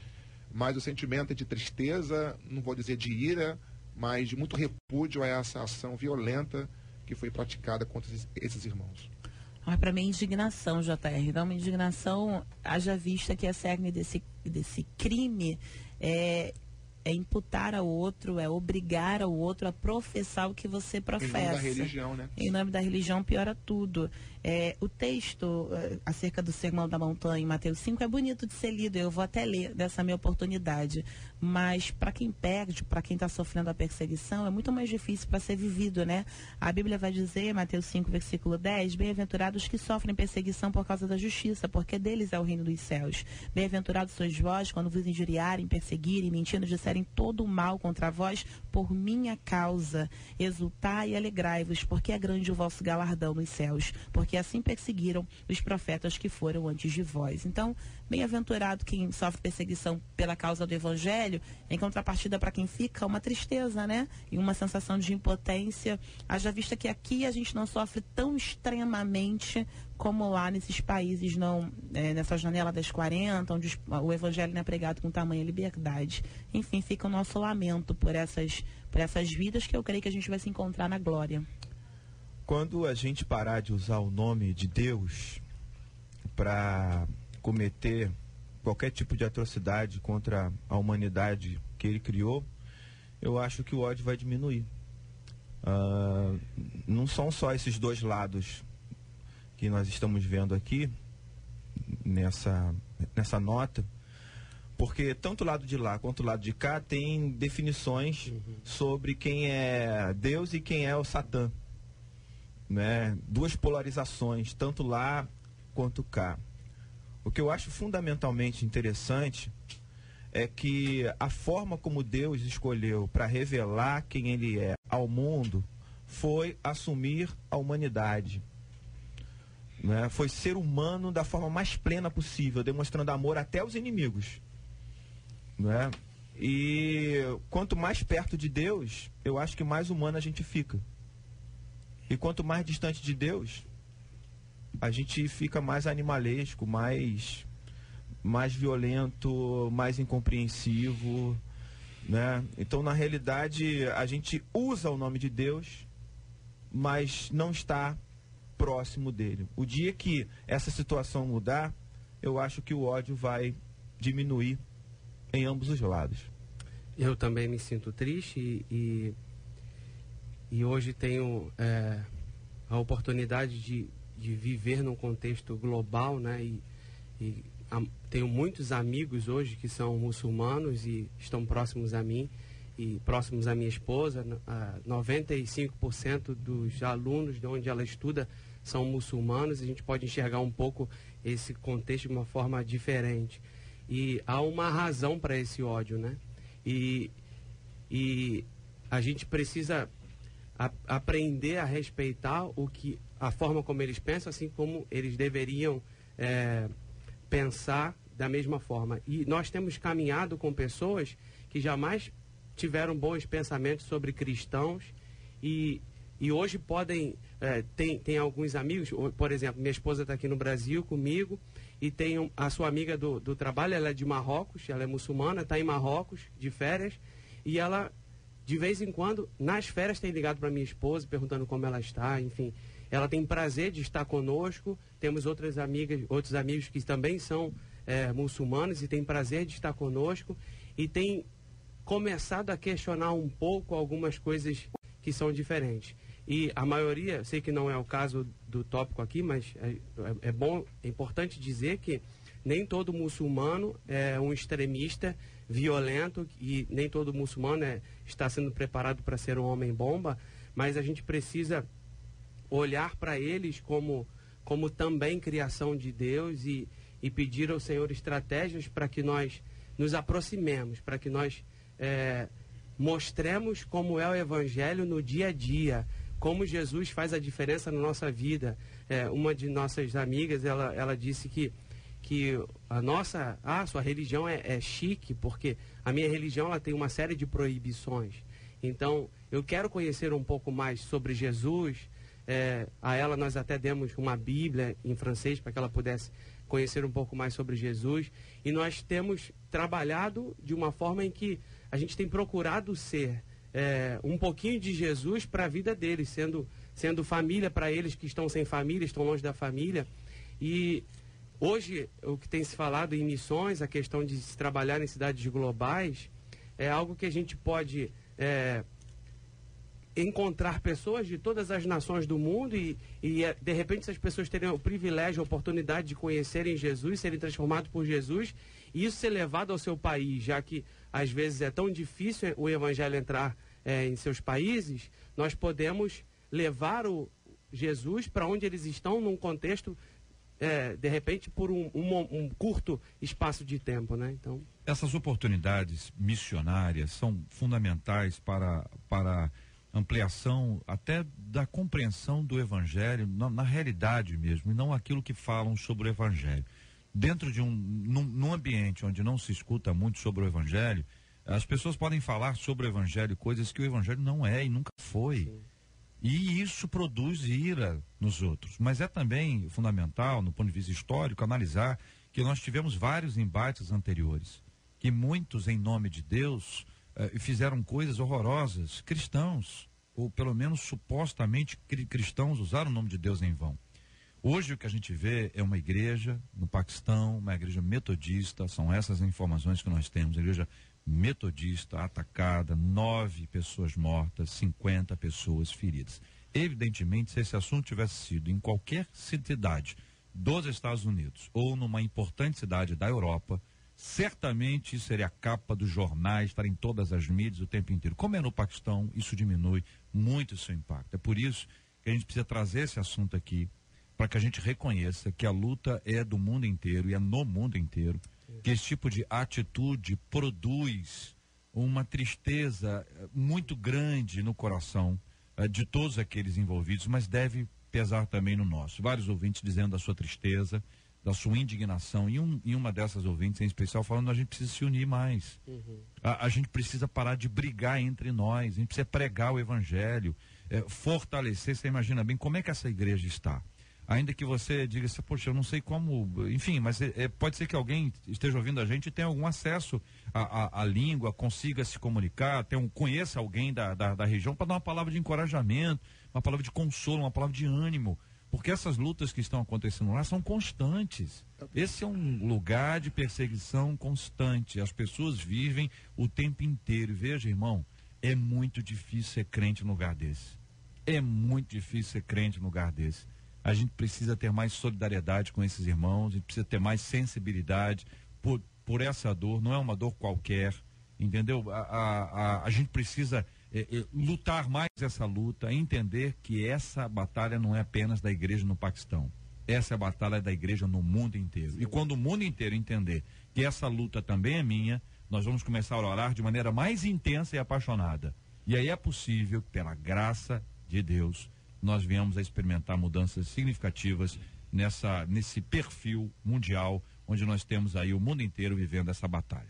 mas o sentimento é de tristeza, não vou dizer de ira, mas de muito repúdio a essa ação violenta que foi praticada contra esses irmãos. Mas para mim, indignação, JR. Então, uma indignação, haja vista que a cerne desse crime é imputar ao outro, é obrigar ao outro a professar o que você professa. Em nome da religião, né? Em nome da religião piora tudo. O texto acerca do Sermão da Montanha, em Mateus 5, é bonito de ser lido, eu vou até ler dessa minha oportunidade. Mas para quem perde, para quem está sofrendo a perseguição, é muito mais difícil para ser vivido, né? A Bíblia vai dizer, Mateus 5, versículo 10, bem-aventurados que sofrem perseguição por causa da justiça, porque deles é o reino dos céus. Bem-aventurados sois vós, quando vos injuriarem, perseguirem, mentindo, disserem todo o mal contra vós, por minha causa. Exultai e alegrai-vos, porque é grande o vosso galardão nos céus, porque assim perseguiram os profetas que foram antes de vós. Então, bem-aventurado quem sofre perseguição pela causa do Evangelho, em contrapartida para quem fica, uma tristeza, né? E uma sensação de impotência. Haja vista que aqui a gente não sofre tão extremamente como lá nesses países, nessa janela das 40, onde o Evangelho não é pregado com tamanha liberdade. Enfim, fica o nosso lamento por essas vidas que eu creio que a gente vai se encontrar na glória. Quando a gente parar de usar o nome de Deus para cometer qualquer tipo de atrocidade contra a humanidade que ele criou, eu acho que o ódio vai diminuir. Não são só esses dois lados que nós estamos vendo aqui nessa nota, porque tanto o lado de lá quanto o lado de cá tem definições sobre quem é Deus e quem é o Satã, né? Duas polarizações, tanto lá quanto cá. O que eu acho fundamentalmente interessante é que a forma como Deus escolheu para revelar quem ele é ao mundo foi assumir a humanidade, né? Foi ser humano da forma mais plena possível, demonstrando amor até aos inimigos, né? E quanto mais perto de Deus, eu acho que mais humano a gente fica. E quanto mais distante de Deus, a gente fica mais animalesco, mais violento, mais incompreensivo, né? Então, na realidade, a gente usa o nome de Deus, mas não está próximo dele. O dia que essa situação mudar, eu acho que o ódio vai diminuir em ambos os lados. Eu também me sinto triste e hoje tenho a oportunidade de viver num contexto global, né? Tenho muitos amigos hoje que são muçulmanos e estão próximos a mim e próximos à minha esposa. 95% dos alunos de onde ela estuda são muçulmanos, e a gente pode enxergar um pouco esse contexto de uma forma diferente. E há uma razão para esse ódio, né? E a gente precisa aprender a respeitar a forma como eles pensam, assim como eles deveriam pensar da mesma forma. E nós temos caminhado com pessoas que jamais tiveram bons pensamentos sobre cristãos e hoje podem, tem alguns amigos, por exemplo, minha esposa está aqui no Brasil comigo e tem a sua amiga do trabalho, ela é de Marrocos, ela é muçulmana, está em Marrocos de férias e ela, de vez em quando, nas férias tem ligado para minha esposa perguntando como ela está, enfim. Ela tem prazer de estar conosco, temos outros amigos que também são muçulmanos e têm prazer de estar conosco e tem começado a questionar um pouco algumas coisas que são diferentes. E a maioria, sei que não é o caso do tópico aqui, mas é importante dizer que nem todo muçulmano é um extremista violento e nem todo muçulmano está sendo preparado para ser um homem-bomba, mas a gente precisa olhar para eles como também criação de Deus e pedir ao Senhor estratégias para que nós nos aproximemos, para que nós mostremos como é o Evangelho no dia a dia, como Jesus faz a diferença na nossa vida. Uma de nossas amigas, ela disse que sua religião é chique, porque a minha religião ela tem uma série de proibições. Então, eu quero conhecer um pouco mais sobre Jesus. A ela nós até demos uma Bíblia em francês para que ela pudesse conhecer um pouco mais sobre Jesus. E nós temos trabalhado de uma forma em que a gente tem procurado ser um pouquinho de Jesus para a vida deles, sendo família para eles que estão sem família, estão longe da família. E hoje, o que tem se falado em missões, a questão de se trabalhar em cidades globais, é algo que a gente pode encontrar pessoas de todas as nações do mundo e de repente essas pessoas terem o privilégio, a oportunidade de conhecerem Jesus, serem transformados por Jesus e isso ser levado ao seu país, já que às vezes é tão difícil o evangelho entrar em seus países, nós podemos levar o Jesus para onde eles estão num contexto de repente por um curto espaço de tempo, né? Então, essas oportunidades missionárias são fundamentais para ampliação até da compreensão do Evangelho na realidade mesmo, e não aquilo que falam sobre o Evangelho. Dentro de num ambiente onde não se escuta muito sobre o Evangelho, as pessoas podem falar sobre o Evangelho coisas que o Evangelho não é e nunca foi. Sim. E isso produz ira nos outros. Mas é também fundamental, no ponto de vista histórico, analisar que nós tivemos vários embates anteriores, que muitos, em nome de Deus, fizeram coisas horrorosas, cristãos, ou pelo menos supostamente cristãos, usaram o nome de Deus em vão. Hoje o que a gente vê é uma igreja no Paquistão, uma igreja metodista, são essas informações que nós temos, a igreja metodista atacada, 9 pessoas mortas, 50 pessoas feridas. Evidentemente, se esse assunto tivesse sido em qualquer cidade dos Estados Unidos ou numa importante cidade da Europa, certamente seria a capa dos jornais, estar em todas as mídias o tempo inteiro. Como é no Paquistão, isso diminui muito o seu impacto. É por isso que a gente precisa trazer esse assunto aqui, para que a gente reconheça que a luta é do mundo inteiro e é no mundo inteiro, que esse tipo de atitude produz uma tristeza muito grande no coração de todos aqueles envolvidos, mas deve pesar também no nosso. Vários ouvintes dizendo da sua tristeza, da sua indignação, e uma dessas ouvintes em especial falando: a gente precisa se unir mais. A gente precisa parar de brigar entre nós, a gente precisa pregar o Evangelho, fortalecer. Você imagina bem como é que essa igreja está. Ainda que você diga assim, poxa, eu não sei como, enfim, mas pode ser que alguém esteja ouvindo a gente e tenha algum acesso à língua, consiga se comunicar, conheça alguém da região para dar uma palavra de encorajamento, uma palavra de consolo, uma palavra de ânimo, porque essas lutas que estão acontecendo lá são constantes. Esse é um lugar de perseguição constante, as pessoas vivem o tempo inteiro. Veja, irmão, é muito difícil ser crente num lugar desse. É muito difícil ser crente num lugar desse. A gente precisa ter mais solidariedade com esses irmãos, a gente precisa ter mais sensibilidade por essa dor, não é uma dor qualquer, entendeu? A gente precisa lutar mais essa luta, entender que essa batalha não é apenas da igreja no Paquistão, essa é a batalha da igreja no mundo inteiro. E quando o mundo inteiro entender que essa luta também é minha, nós vamos começar a orar de maneira mais intensa e apaixonada. E aí é possível, pela graça de Deus, nós viemos a experimentar mudanças significativas nesse perfil mundial, onde nós temos aí o mundo inteiro vivendo essa batalha.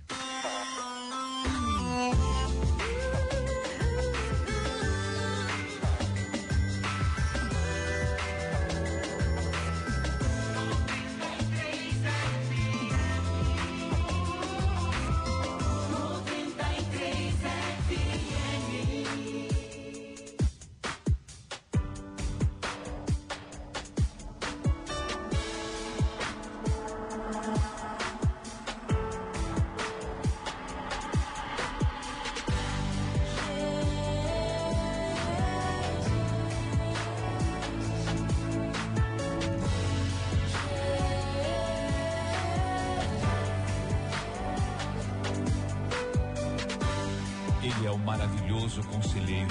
Ele é o maravilhoso conselheiro,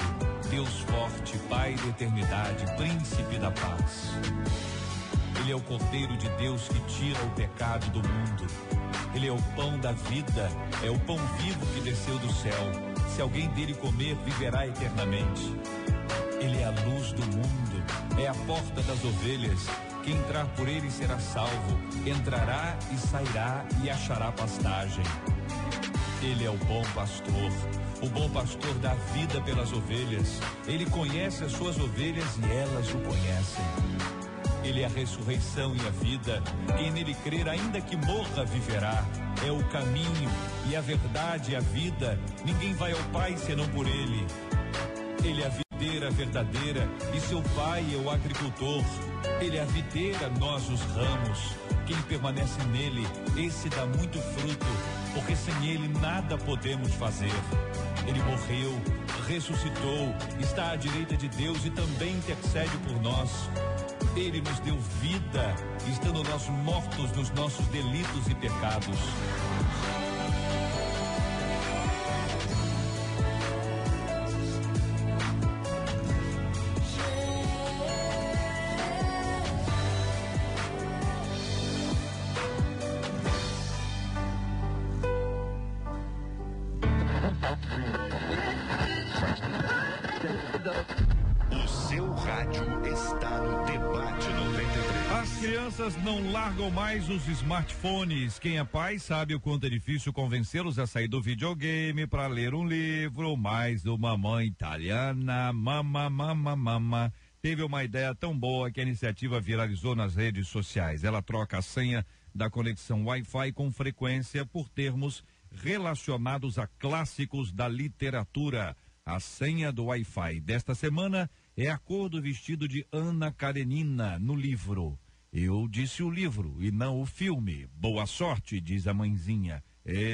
Deus forte, Pai da eternidade, príncipe da paz. Ele é o Cordeiro de Deus que tira o pecado do mundo. Ele é o pão da vida, é o pão vivo que desceu do céu. Se alguém dele comer, viverá eternamente. Ele é a luz do mundo, é a porta das ovelhas. Quem entrar por ele será salvo, entrará e sairá e achará pastagem. Ele é o bom pastor. O bom pastor dá vida pelas ovelhas. Ele conhece as suas ovelhas e elas o conhecem. Ele é a ressurreição e a vida. Quem nele crer, ainda que morra, viverá. É o caminho e a verdade e a vida. Ninguém vai ao Pai senão por ele. Ele é a videira verdadeira e seu pai é o agricultor. Ele é a videira, nós os ramos. Quem permanece nele, esse dá muito fruto, porque sem ele nada podemos fazer. Ele morreu, ressuscitou, está à direita de Deus e também intercede por nós. Ele nos deu vida, estando nós mortos nos nossos delitos e pecados. O seu rádio está no Debate 93. As crianças não largam mais os smartphones. Quem é pai sabe o quanto é difícil convencê-los a sair do videogame para ler um livro. Mais uma mãe italiana, mama, teve uma ideia tão boa que a iniciativa viralizou nas redes sociais. Ela troca a senha da conexão Wi-Fi com frequência por termos relacionados a clássicos da literatura. A senha do Wi-Fi desta semana é a cor do vestido de Ana Karenina no livro. Eu disse o livro e não o filme. Boa sorte, diz a mãezinha.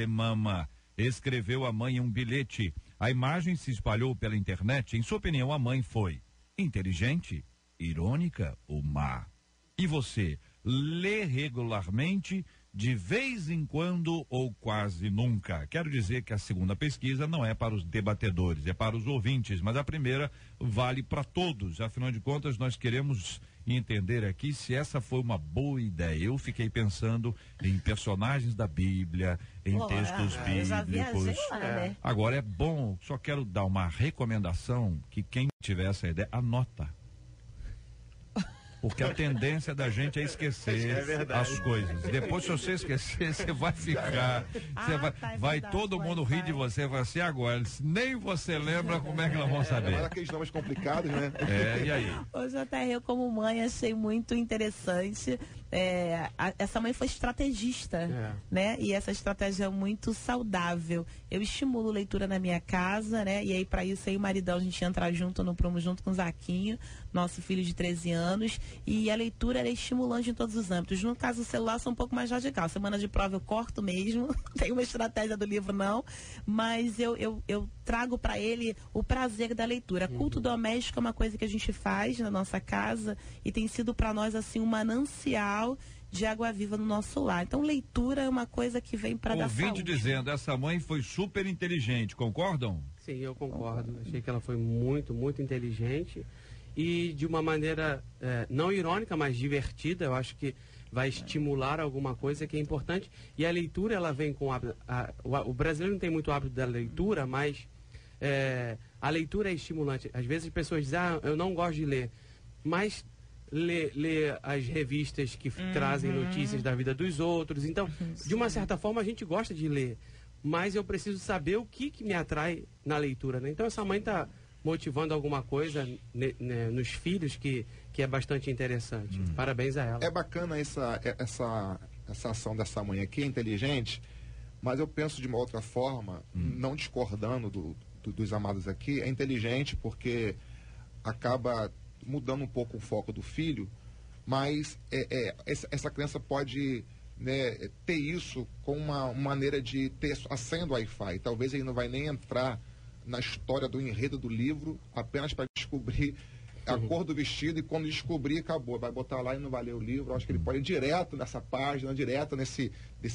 Mama, escreveu a mãe em um bilhete. A imagem se espalhou pela internet. Em sua opinião, a mãe foi inteligente, irônica ou má? E você, lê regularmente, de vez em quando ou quase nunca? Quero dizer que a segunda pesquisa não é para os debatedores, é para os ouvintes, mas a primeira vale para todos. Afinal de contas, nós queremos entender aqui se essa foi uma boa ideia. Eu fiquei pensando em personagens da Bíblia, em textos bíblicos. Né? Agora é bom, só quero dar uma recomendação que quem tiver essa ideia, anota. Porque a tendência da gente é esquecer as coisas. Depois, se você esquecer, você vai ficar. Vai todo mundo rir de você, vai ser agora. Se nem você lembra, como é que nós vamos saber? Agora aqueles nomes complicados, né? E aí? Ô, JR, eu como mãe achei muito interessante. Essa mãe foi estrategista, né? E essa estratégia é muito saudável. Eu estimulo leitura na minha casa, né? E aí, para isso, aí o maridão, a gente entra junto no promo junto com o Zaquinho, nosso filho de 13 anos. E a leitura é estimulante em todos os âmbitos. No caso do celular, eu sou um pouco mais radical. Semana de prova eu corto mesmo. Tem uma estratégia do livro, não. Mas eu trago para ele o prazer da leitura. Culto doméstico é uma coisa que a gente faz na nossa casa e tem sido para nós, assim, um manancial de água viva no nosso lar. Então, leitura é uma coisa que vem para dar saúde. Ouvinte dizendo, essa mãe foi super inteligente, concordam? Sim, eu concordo. Achei que ela foi muito, muito inteligente e de uma maneira não irônica, mas divertida. Eu acho que vai estimular alguma coisa que é importante. E a leitura, ela vem com o brasileiro não tem muito hábito da leitura, mas a leitura é estimulante. Às vezes as pessoas dizem, eu não gosto de ler. mas ler as revistas que trazem notícias da vida dos outros. Então, de uma certa forma, a gente gosta de ler, mas eu preciso saber o que me atrai na leitura, né? Então, essa mãe está motivando alguma coisa nos filhos que é bastante interessante. Parabéns a ela. É bacana essa ação dessa mãe aqui, é inteligente, mas eu penso de uma outra forma, não discordando dos amados aqui, é inteligente porque acaba mudando um pouco o foco do filho, mas essa criança pode, né, ter isso com uma maneira de ter a senha do Wi-Fi. Talvez ele não vai nem entrar na história do enredo do livro apenas para descobrir a cor do vestido, e quando descobrir, acabou. Vai botar lá e não vai ler o livro. Eu acho que ele pode ir direto nessa página, direto nesse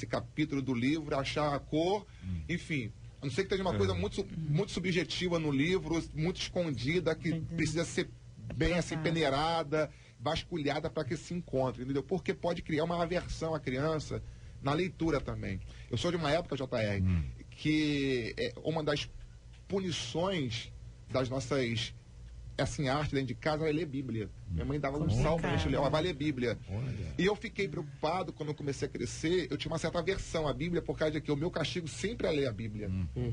capítulo do livro, achar a cor, enfim. A não ser que tenha uma coisa muito subjetiva no livro, muito escondida, que precisa ser bem assim peneirada, vasculhada para que se encontre, entendeu? Porque pode criar uma aversão à criança na leitura também. Eu sou de uma época, JR, que uma das punições das nossas arte dentro de casa era ler Bíblia. Minha mãe dava um salmo pra gente ler, vai ler Bíblia. E eu fiquei preocupado quando eu comecei a crescer, eu tinha uma certa aversão à Bíblia, por causa de que o meu castigo sempre é ler a Bíblia.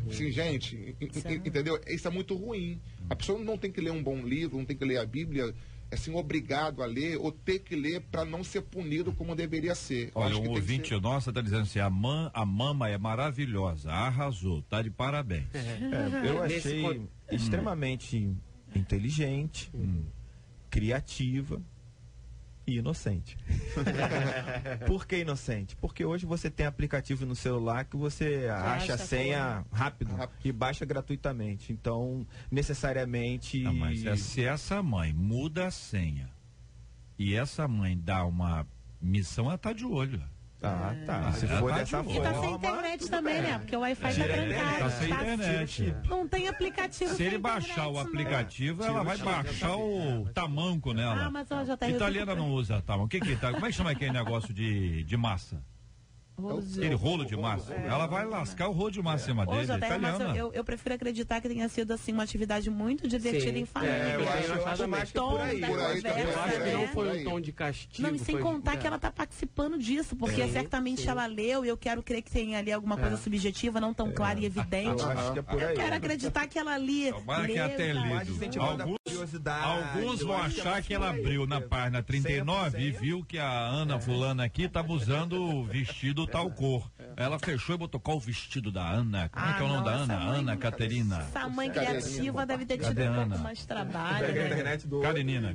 Sim, gente, entendeu? Isso é muito ruim. A pessoa não tem que ler um bom livro, não tem que ler a Bíblia, assim, obrigado a ler, ou ter que ler para não ser punido como deveria ser. Olha, um ouvinte nosso está dizendo assim, a mama é maravilhosa, arrasou, tá de parabéns. Eu achei extremamente inteligente, criativa e inocente. Por que inocente? Porque hoje você tem aplicativo no celular que você acha a senha rápido e baixa gratuitamente. Então, necessariamente... Mas se essa mãe muda a senha e essa mãe dá uma missão, ela tá de olho. Tá. Se for dessa forma... E tá sem internet também, né? Porque o Wi-Fi tá trancado. Tá sem internet. Não tem aplicativo. Se ele baixar o aplicativo, ela vai baixar o tamanco nela. Mas ó, já tá Italiana não usa tamanco. Como é que chama aquele negócio de massa? Aquele rolo de massa. Ela vai lascar o rolo de massa em cima dele. Mas eu prefiro acreditar que tenha sido assim uma atividade muito divertida em família. Eu acho mais que por aí. Eu acho que não foi um tom de castigo. Não, e sem contar que ela está participando disso, porque certamente ela leu, e eu quero crer que tenha ali alguma coisa subjetiva, não tão clara e evidente. Eu quero acreditar que ela lia. Que até lido. Alguns vão achar que ela abriu na página 39 e viu que a Ana fulana aqui estava usando o vestido tal cor. Ela fechou e botou qual o vestido da Ana? Como é que é o nome da Ana? Ana Caterina. Essa mãe criativa deve ter tido um pouco mais trabalho. Karenina.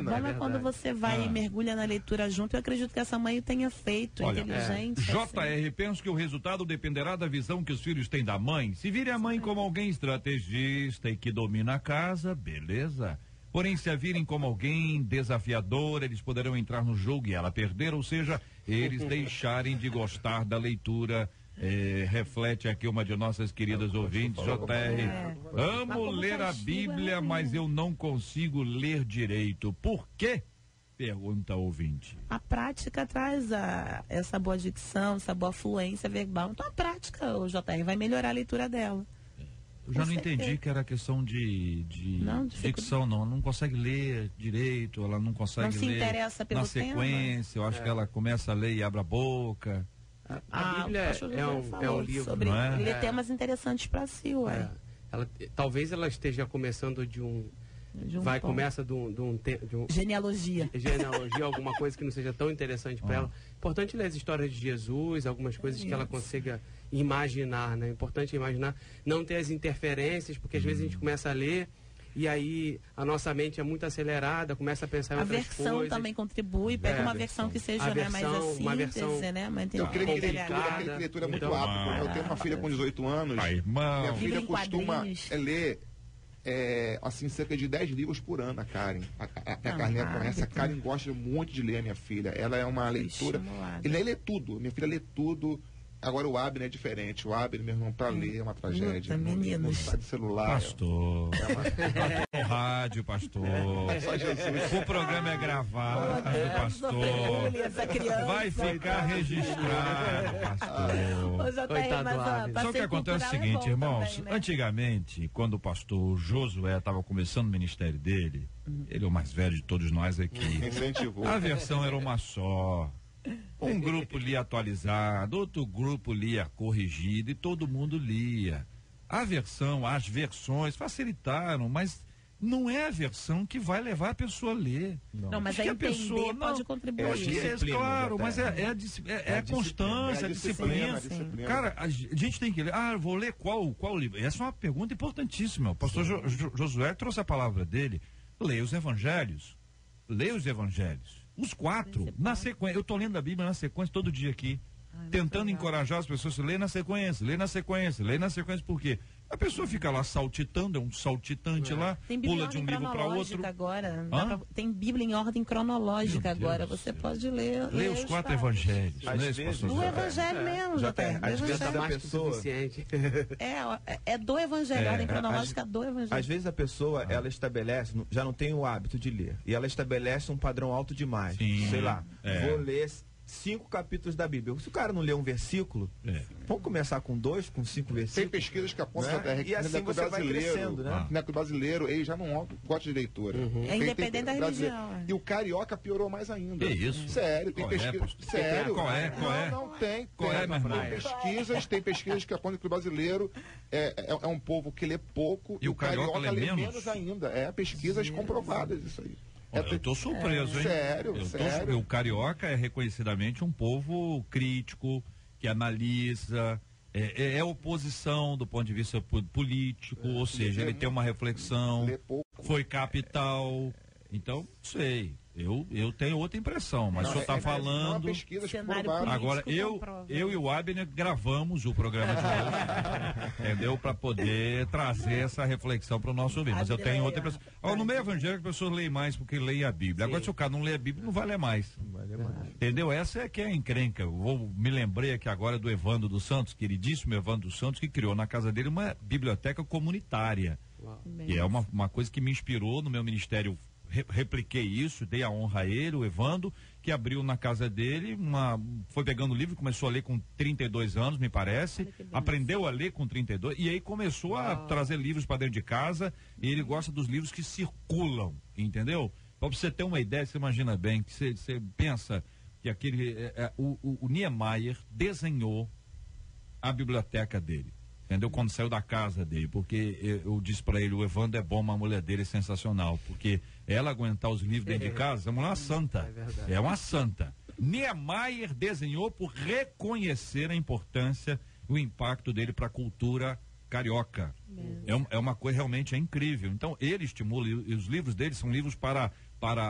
Bom é quando você vai e mergulha na leitura junto. Eu acredito que essa mãe tenha feito, inteligente. JR, penso que o resultado dependerá da visão que os filhos têm da mãe. Se virem a mãe como alguém estrategista e que domina a casa, beleza. Porém, se a virem como alguém desafiador, eles poderão entrar no jogo e ela perder, ou seja, eles deixarem de gostar da leitura. Reflete aqui uma de nossas queridas ouvintes, JR. Amo ler a Bíblia, mas eu não consigo ler direito. Por quê? Pergunta o ouvinte. A prática traz essa boa dicção, essa boa fluência verbal. Então a prática, o JR, vai melhorar a leitura dela. Eu já não entendi que era questão de dicção, não. Ela não consegue ler direito, ela não consegue ler. Não se interessa pelo na sequência, eu acho que ela começa a ler e abre a boca. A Bíblia é um livro. Sobre ler temas interessantes para si, ué. Talvez ela esteja começando começa de um genealogia, alguma coisa que não seja tão interessante para ela. Importante ler as histórias de Jesus, algumas coisas que ela consiga imaginar, né? Importante imaginar, não ter as interferências, porque às vezes a gente começa a ler e aí a nossa mente é muito acelerada, começa a pensar em outras coisas. A versão também contribui, pega uma versão que seja mais assim, né? Eu creio que leitura é muito rápido. Eu tenho uma filha com 18 anos, minha filha costuma ler assim, cerca de 10 livros por ano, a Karen. A Carlinha conhece. A Karen gosta muito de ler, minha filha. Ela é uma leitura. Ele lê tudo. Minha filha lê tudo. Agora o Abner é diferente. O Abner, meu irmão, para ler é uma tragédia. Não sai do celular. Pastor. Tá no rádio, pastor. Só Jesus. O programa é gravado, pastor. Vai ficar registrado, pastor. JR, mas ó, Só que acontece o seguinte, irmãos, também, né? Antigamente, quando o pastor Josué estava começando o ministério dele, ele é o mais velho de todos nós aqui. Incentivou. A versão era uma só. Um grupo lia atualizado, outro grupo lia corrigido e todo mundo lia. As versões facilitaram, mas não é a versão que vai levar a pessoa a ler. Não, mas Acho aí que a pessoa pode contribuir. Claro, mas é a constância, a disciplina. Cara, a gente tem que ler. Vou ler qual livro? Essa é uma pergunta importantíssima. O pastor Josué trouxe a palavra dele. Leia os evangelhos. Leia os evangelhos. Os 4, na sequência. Eu estou lendo a Bíblia na sequência todo dia aqui. Tentando encorajar as pessoas a ler na sequência, por quê? A pessoa fica lá saltitando, é um saltitante lá, pula de um livro para outro. Agora, tem Bíblia em ordem cronológica agora, você pode ler. Lê os 4 evangelhos. Do evangelho mesmo, às vezes a pessoa... É do evangelho, ordem cronológica do evangelho. Às vezes a pessoa, ela estabelece, já não tem o hábito de ler, e ela estabelece um padrão alto demais. Sim, sei lá, vou ler 5 capítulos da Bíblia. Se o cara não lê um versículo, vamos começar com 2, com 5 versículos. Tem pesquisas que apontam que e assim você vai crescendo, né? O brasileiro, ele já não gosta de leitura. É independente da religião. E o carioca piorou mais ainda. Que isso? Sério, tem pesquisa. Sério? Qual é? Não, tem. Tem pesquisas que apontam que o brasileiro é um povo que lê pouco e o carioca lê menos ainda. Pesquisas comprovadas isso aí. Eu estou surpreso, hein? Sério? O carioca é reconhecidamente um povo crítico, que analisa, é oposição do ponto de vista político, ou seja, ele tem uma reflexão, foi capital. Então, sei. Eu tenho outra impressão, mas o senhor está falando. Agora, eu e o Abner gravamos o programa de hoje, entendeu? Para poder trazer essa reflexão para o nosso ouvinte. Mas eu tenho outra impressão. No meio evangélico, as pessoas leem mais porque leem a Bíblia. Agora, se o cara não lê a Bíblia, não vai ler mais. Entendeu? Essa é que é a encrenca. Me lembrei aqui agora do Evandro dos Santos, queridíssimo Evandro dos Santos, que criou na casa dele uma biblioteca comunitária. E é uma coisa que me inspirou no meu ministério. Repliquei isso, dei a honra a ele, o Evandro, que abriu na casa dele, foi pegando o livro, começou a ler com 32 anos, me parece, aprendeu a ler com 32, e aí começou a trazer livros para dentro de casa, e ele gosta dos livros que circulam, entendeu? Para você ter uma ideia, você imagina bem, que você pensa que o Niemeyer desenhou a biblioteca dele. Entendeu? Quando saiu da casa dele, porque eu disse para ele, o Evandro é bom, mas a mulher dele é sensacional, porque ela aguentar os livros dentro de casa é uma santa, é uma santa. Niemeyer desenhou por reconhecer a importância, o impacto dele para a cultura carioca. É uma coisa realmente incrível. Então ele estimula, e os livros dele são livros para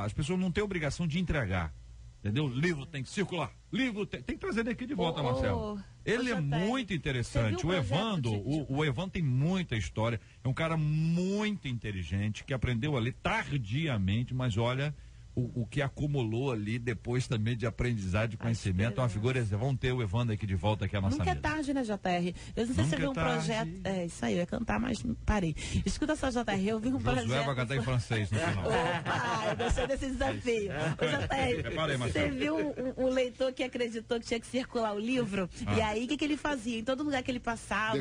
as pessoas não têm obrigação de entregar. Entendeu? Livro tem que circular. Livro tem que trazer ele aqui de volta, Marcelo. Ele é muito interessante. O Evandro tem muita história. É um cara muito inteligente que aprendeu a ler tardiamente, mas olha o que acumulou ali depois também de aprendizado, de conhecimento. É uma figura. Vamos ter o Evandro aqui de volta aqui à nossa mesa. Nunca é tarde, né, JR? Eu não sei se você viu um projeto. Isso aí, eu ia cantar, mas parei. Escuta só, JR, eu vi um projeto. Josué vai cantar em francês no final. Opa, eu gostei desse desafio. JR, você viu um leitor que acreditou que tinha que circular o livro? E aí, o que ele fazia? Em todo lugar que ele passava,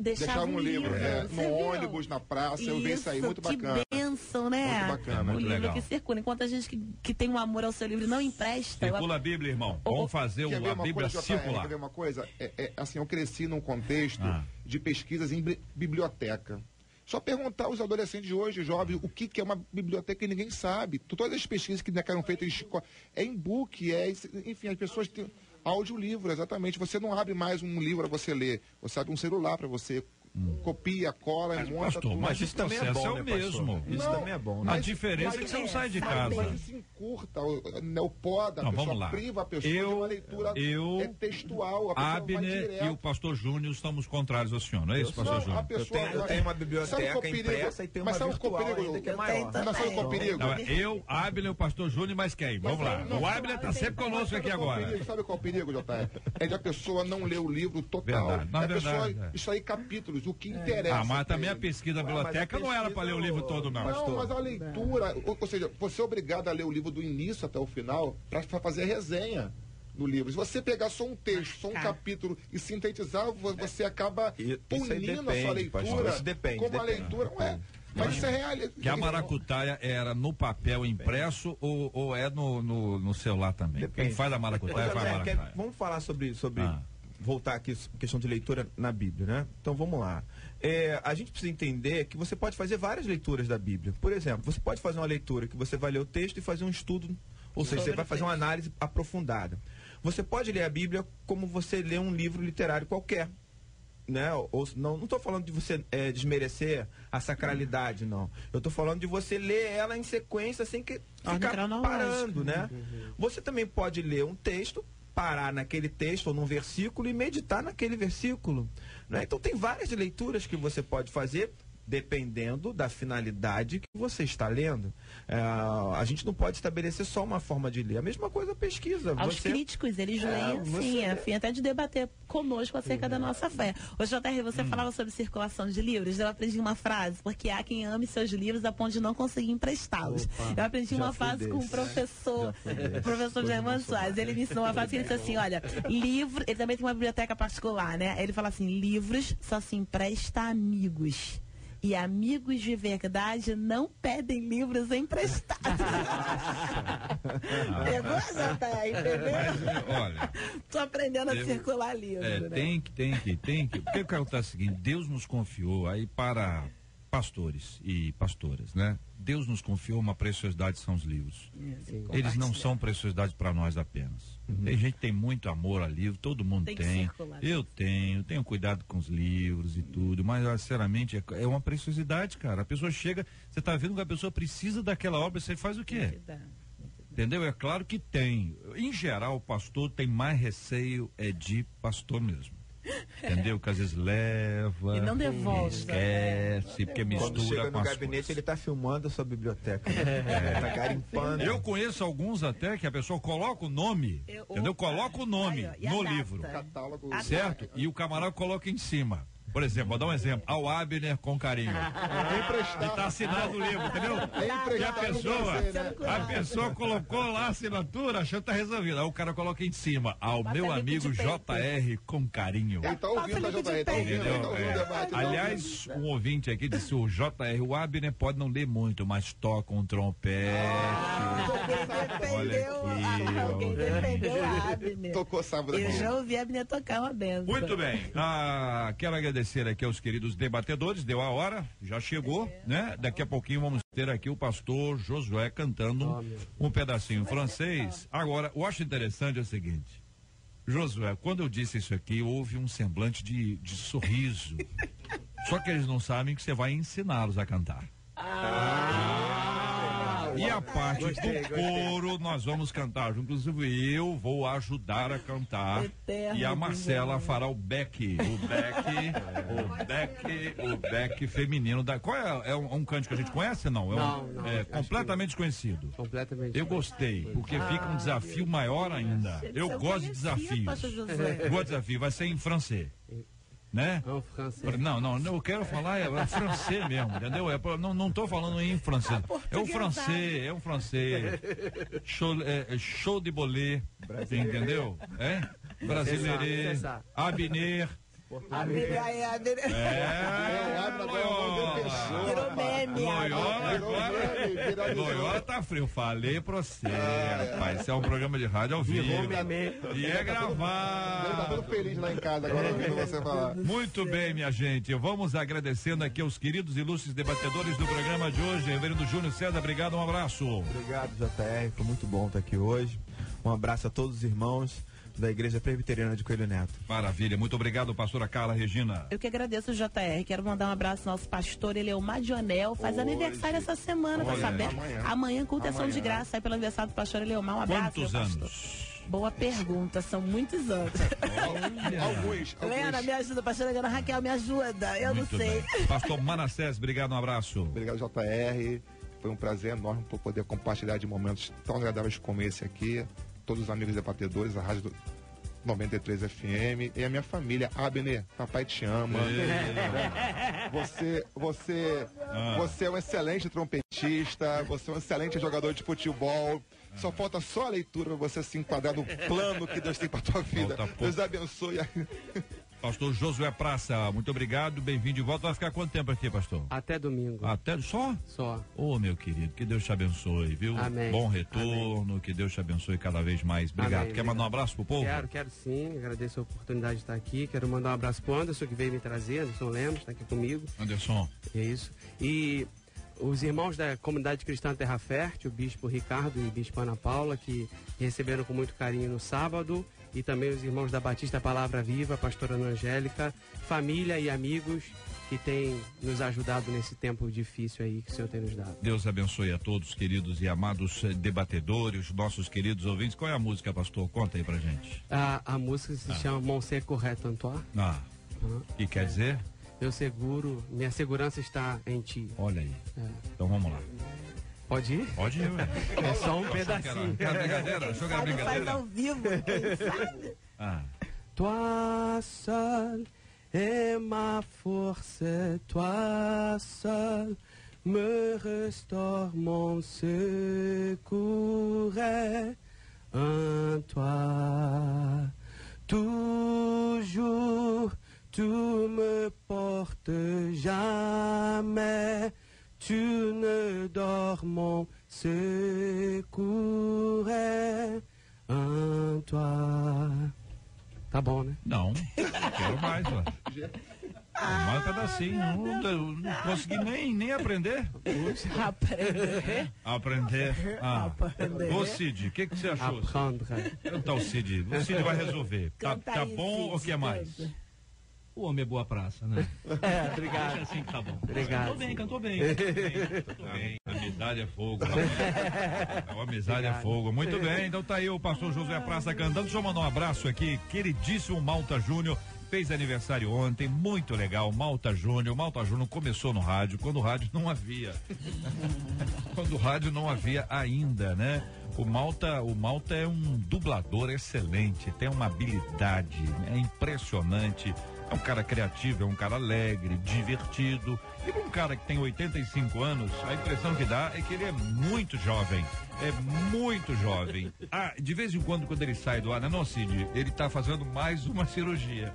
deixava um livro. No ônibus, na praça, eu vi isso aí, muito bacana. Que bênção, né? Muito bacana. O livro que circula. Enquanto a gente que tem um amor ao seu livro não empresta. Circula a Bíblia, irmão. Vamos fazer a Bíblia circular. Quer ver uma coisa? Assim, eu cresci num contexto de pesquisas em biblioteca. Só perguntar aos adolescentes de hoje, jovens, o que é uma biblioteca e ninguém sabe. Todas as pesquisas que eram feitas em escola, é em book, enfim, as pessoas têm audiolivro, exatamente. Você não abre mais um livro para você ler, você abre um celular para você copia, cola, monta pastor, tudo. Mas isso também é bom, né, mesmo. Isso também é bom, né? A diferença é que você não sai de casa. Mas isso encurta o pó da pessoa, priva a pessoa de uma leitura textual. Abner e o pastor Júnior estamos contrários ao senhor, não é isso, pastor Júnior? Eu tenho uma biblioteca impressa e tenho uma virtual ainda que é maior. Mas sabe qual é o perigo? Eu, Abner, o pastor Júnior, mas quem? Vamos lá. O Abner está sempre conosco aqui agora. Sabe qual é o perigo, JR? É de a pessoa não ler o livro total. A pessoa extrair capítulos, o que interessa. Mas também a pesquisa da biblioteca não era para ler o livro todo, não. Não, mas a leitura, ou seja, você é obrigado a ler o livro do início até o final para fazer a resenha. no livro. Se você pegar só um texto, só um capítulo e sintetizar, você acaba punindo a sua leitura. Isso depende. Como a leitura, mas isso é realidade. Que a maracutaia era no papel impresso ou é no celular também? Depende. Quem faz a maracutaia faz a maracutaia. Vamos falar sobre voltar aqui, questão de leitura na Bíblia, né? Então vamos lá. A gente precisa entender que você pode fazer várias leituras da Bíblia. Por exemplo, você pode fazer uma leitura que você vai ler o texto e fazer um estudo, ou seja, você vai fazer uma análise aprofundada. Você pode ler a Bíblia como você lê um livro literário qualquer. Né? Não estou falando de você desmerecer a sacralidade, não. Eu estou falando de você ler ela em sequência sem que ficar parando, né? Você também pode ler um texto, parar naquele texto ou num versículo e meditar naquele versículo, né? Então tem várias leituras que você pode fazer dependendo da finalidade que você está lendo. A gente não pode estabelecer só uma forma de ler. A mesma coisa a pesquisa. Os críticos, eles leem assim, a fim até de debater conosco acerca da nossa fé. Ô, JR, você falava sobre circulação de livros, eu aprendi uma frase, porque há quem ame seus livros a ponto de não conseguir emprestá-los. Eu aprendi uma frase com o professor Germano Soares. Ele me ensinou uma frase que ele disse assim, olha, livro, ele também tem uma biblioteca particular, né? Ele fala assim, livros só se empresta a amigos. E amigos de verdade não pedem livros emprestados. Pegou, JR, entendeu? Mas, olha, tô aprendendo a circular livro, né? Tem que. Porque o que acontece é o seguinte, Deus nos confiou aí para pastores e pastoras, né? Deus nos confiou uma preciosidade, são os livros. Eles não são preciosidade para nós apenas. Tem gente que tem muito amor a livro, todo mundo tem. Eu tenho cuidado com os livros e tudo, mas sinceramente é uma preciosidade, cara. A pessoa chega, você está vendo que a pessoa precisa daquela obra, você faz o quê? Entendeu? É claro que tem. Em geral, o pastor tem mais receio de pastor mesmo. Entendeu? Que às vezes leva e não devolve, esquece, porque mistura quando chega com no as gabinete coisas. Ele está filmando a sua biblioteca, né? Tá garimpando. Eu conheço alguns até que a pessoa coloca o nome, entendeu? Coloca o nome no livro, catálogo, certo? E o camarada coloca em cima. Por exemplo, vou dar um exemplo. Ao Abner com carinho. E está assinado o livro, entendeu? E a pessoa colocou lá a assinatura, achando que tá resolvido. Aí o cara coloca em cima, ao meu amigo JR com carinho. Ele tá ouvindo a JR, tá ouvindo o debate. Aliás, um ouvinte aqui disse, o JR, o Abner pode não ler muito, mas toca um trompete. Olha aqui. Alguém defendeu o Abner. Tocou sábado. Eu já ouvi a Abner tocar uma benção. Muito bem. Quero agradecer aqui aos queridos debatedores, deu a hora, já chegou, né? Daqui a pouquinho vamos ter aqui o pastor Josué cantando um pedacinho francês. Agora, eu acho interessante o seguinte, Josué, quando eu disse isso aqui, houve um semblante de sorriso. Só que eles não sabem que você vai ensiná-los a cantar. E a parte do coro nós vamos cantar. Inclusive eu vou ajudar a cantar. E a Marcela fará o back. O back feminino. Qual é um canto que a gente conhece, não? É completamente desconhecido. Completamente. Eu gostei, porque fica um desafio maior ainda. Eu gosto de desafios. Gosto de desafio. Vai ser em francês. Né? Não, eu quero falar é francês mesmo, entendeu? Não tô falando em francês. É um francês. Show de bolé, entendeu? Brasileiro, Abner. Virou meme. Loyola tá frio. Falei pra você, rapaz. Isso é um programa de rádio ao vivo. E é gravado. Ele tá todo feliz lá em casa agora ouvindo você falar. Muito bem, minha gente. Vamos agradecendo aqui aos queridos e ilustres debatedores do programa de hoje. Reverendo Júnior César, obrigado, um abraço. Obrigado, JR. Foi muito bom estar aqui hoje. Um abraço a todos os irmãos da Igreja Presbiteriana de Coelho Neto. Maravilha, muito obrigado, pastora Carla Regina. Eu que agradeço o JR, quero mandar um abraço ao nosso pastor Eleomar Dionel, faz aniversário essa semana, tá sabendo? Amanhã, culto ação de graça aí pelo aniversário do pastor Eleomar, um abraço. Quantos anos? Boa pergunta, são muitos anos. Alguns. Lena, me ajuda, pastora Ana Raquel, me ajuda, eu muito não sei. Bem. Pastor Manassés, obrigado, um abraço. Obrigado, JR, foi um prazer enorme por poder compartilhar de momentos tão agradáveis como esse aqui. Todos os amigos debatedores, a Rádio 93 FM e a minha família. Abner, papai te ama. Você é um excelente trompetista, você é um excelente jogador de futebol. Só falta só a leitura para você se enquadrar no plano que Deus tem para tua vida. Deus abençoe. Pastor Josué Praça, muito obrigado, bem-vindo de volta. Vai ficar quanto tempo aqui, pastor? Até domingo. Até só? Só. Ô, meu querido, que Deus te abençoe, viu? Amém. Bom retorno, amém. Que Deus te abençoe cada vez mais. Obrigado. Amém. Quer mandar um abraço pro povo? Quero sim. Agradeço a oportunidade de estar aqui. Quero mandar um abraço pro Anderson, que veio me trazer. Anderson Lemos, está aqui comigo. Anderson. É isso. E os irmãos da Comunidade Cristã Terra Fértil, o Bispo Ricardo e a Bispo Ana Paula, que receberam com muito carinho no sábado. E também os irmãos da Batista Palavra Viva, a pastora Ana Angélica, família e amigos que têm nos ajudado nesse tempo difícil aí que o Senhor tem nos dado. Deus abençoe a todos, queridos e amados debatedores, nossos queridos ouvintes. Qual é a música, pastor? Conta aí pra gente. A música se chama Mon C'est Correct en Toi. E quer dizer? Minha segurança está em ti. Olha aí. Então vamos lá. Pode ir? Pode ir, ué. É só um pedacinho. Quer brincadeira? Achou que era brincadeira? Faz ao vivo, quem sabe? Toi seul est ma force, toi seul me restaure mon secours est en toi. Toujours tu me portes, jamais tu ne dors, mon secours est en toi. Tá bom, né? Não, quero mais, ué. Mais um pedacinho. Não consegui nem aprender. Aprender. Ô, Cid, o que você achou? Então, Cid, o Cid vai resolver. Tá bom ou quer mais? O homem é boa praça, né? Obrigado. Deixa assim que tá bom. Obrigado. Cantou bem. Amizade é fogo. A amizade é fogo. Muito bem, então tá aí o pastor Josué Praça cantando. Deixa eu mandar um abraço aqui, queridíssimo Malta Júnior. Fez aniversário ontem, muito legal, Malta Júnior. Malta Júnior começou no rádio, quando o rádio não havia. Quando o rádio não havia ainda, né? O Malta é um dublador excelente, tem uma habilidade, é impressionante. É um cara criativo, é um cara alegre, divertido. E um cara que tem 85 anos, a impressão que dá é que ele é muito jovem. É muito jovem. De vez em quando ele sai do ar, não, Cid, ele tá fazendo mais uma cirurgia.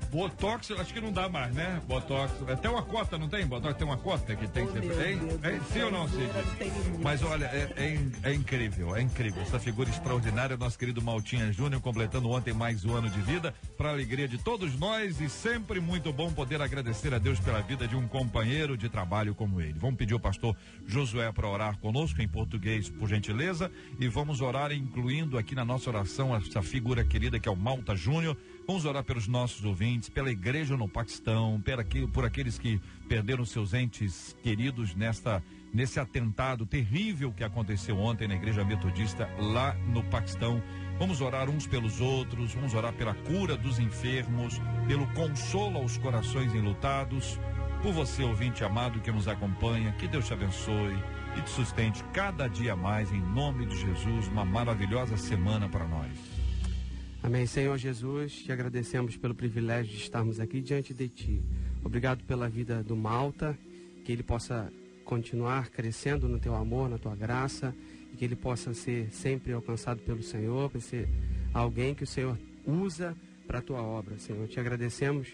Botox, acho que não dá mais, né? Botox, até uma cota, não tem? Botox tem uma cota que tem sempre. Sim ou não, Cid? Mas olha, é incrível, é incrível. Essa figura extraordinária, nosso querido Maltinha Júnior, completando ontem mais um ano de vida, para a alegria de todos nós e sempre muito bom poder agradecer a Deus pela vida de um companheiro de trabalho como ele. Vamos pedir ao pastor Josué para orar conosco em português, por gentileza, e vamos orar incluindo aqui na nossa oração essa figura querida que é o Malta Júnior. Vamos orar pelos nossos ouvintes, pela igreja no Paquistão, por aqueles que perderam seus entes queridos nesse atentado terrível que aconteceu ontem na igreja metodista lá no Paquistão. Vamos orar uns pelos outros, vamos orar pela cura dos enfermos, pelo consolo aos corações enlutados, por você, ouvinte amado que nos acompanha. Que Deus te abençoe e te sustente cada dia mais, em nome de Jesus. Uma maravilhosa semana para nós. Amém. Senhor Jesus, te agradecemos pelo privilégio de estarmos aqui diante de ti. Obrigado pela vida do Malta, que ele possa continuar crescendo no teu amor, na tua graça, e que ele possa ser sempre alcançado pelo Senhor, para ser alguém que o Senhor usa para a tua obra. Senhor, te agradecemos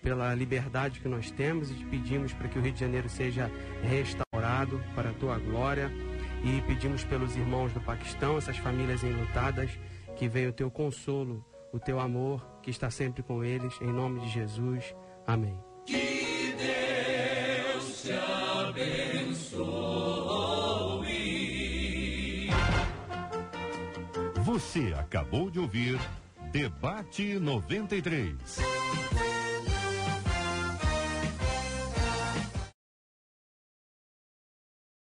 pela liberdade que nós temos e te pedimos para que o Rio de Janeiro seja restaurado para a tua glória, e pedimos pelos irmãos do Paquistão, essas famílias enlutadas, que venha o teu consolo, o teu amor, que está sempre com eles, em nome de Jesus. Amém. Que Deus te abençoe. Você acabou de ouvir Debate 93.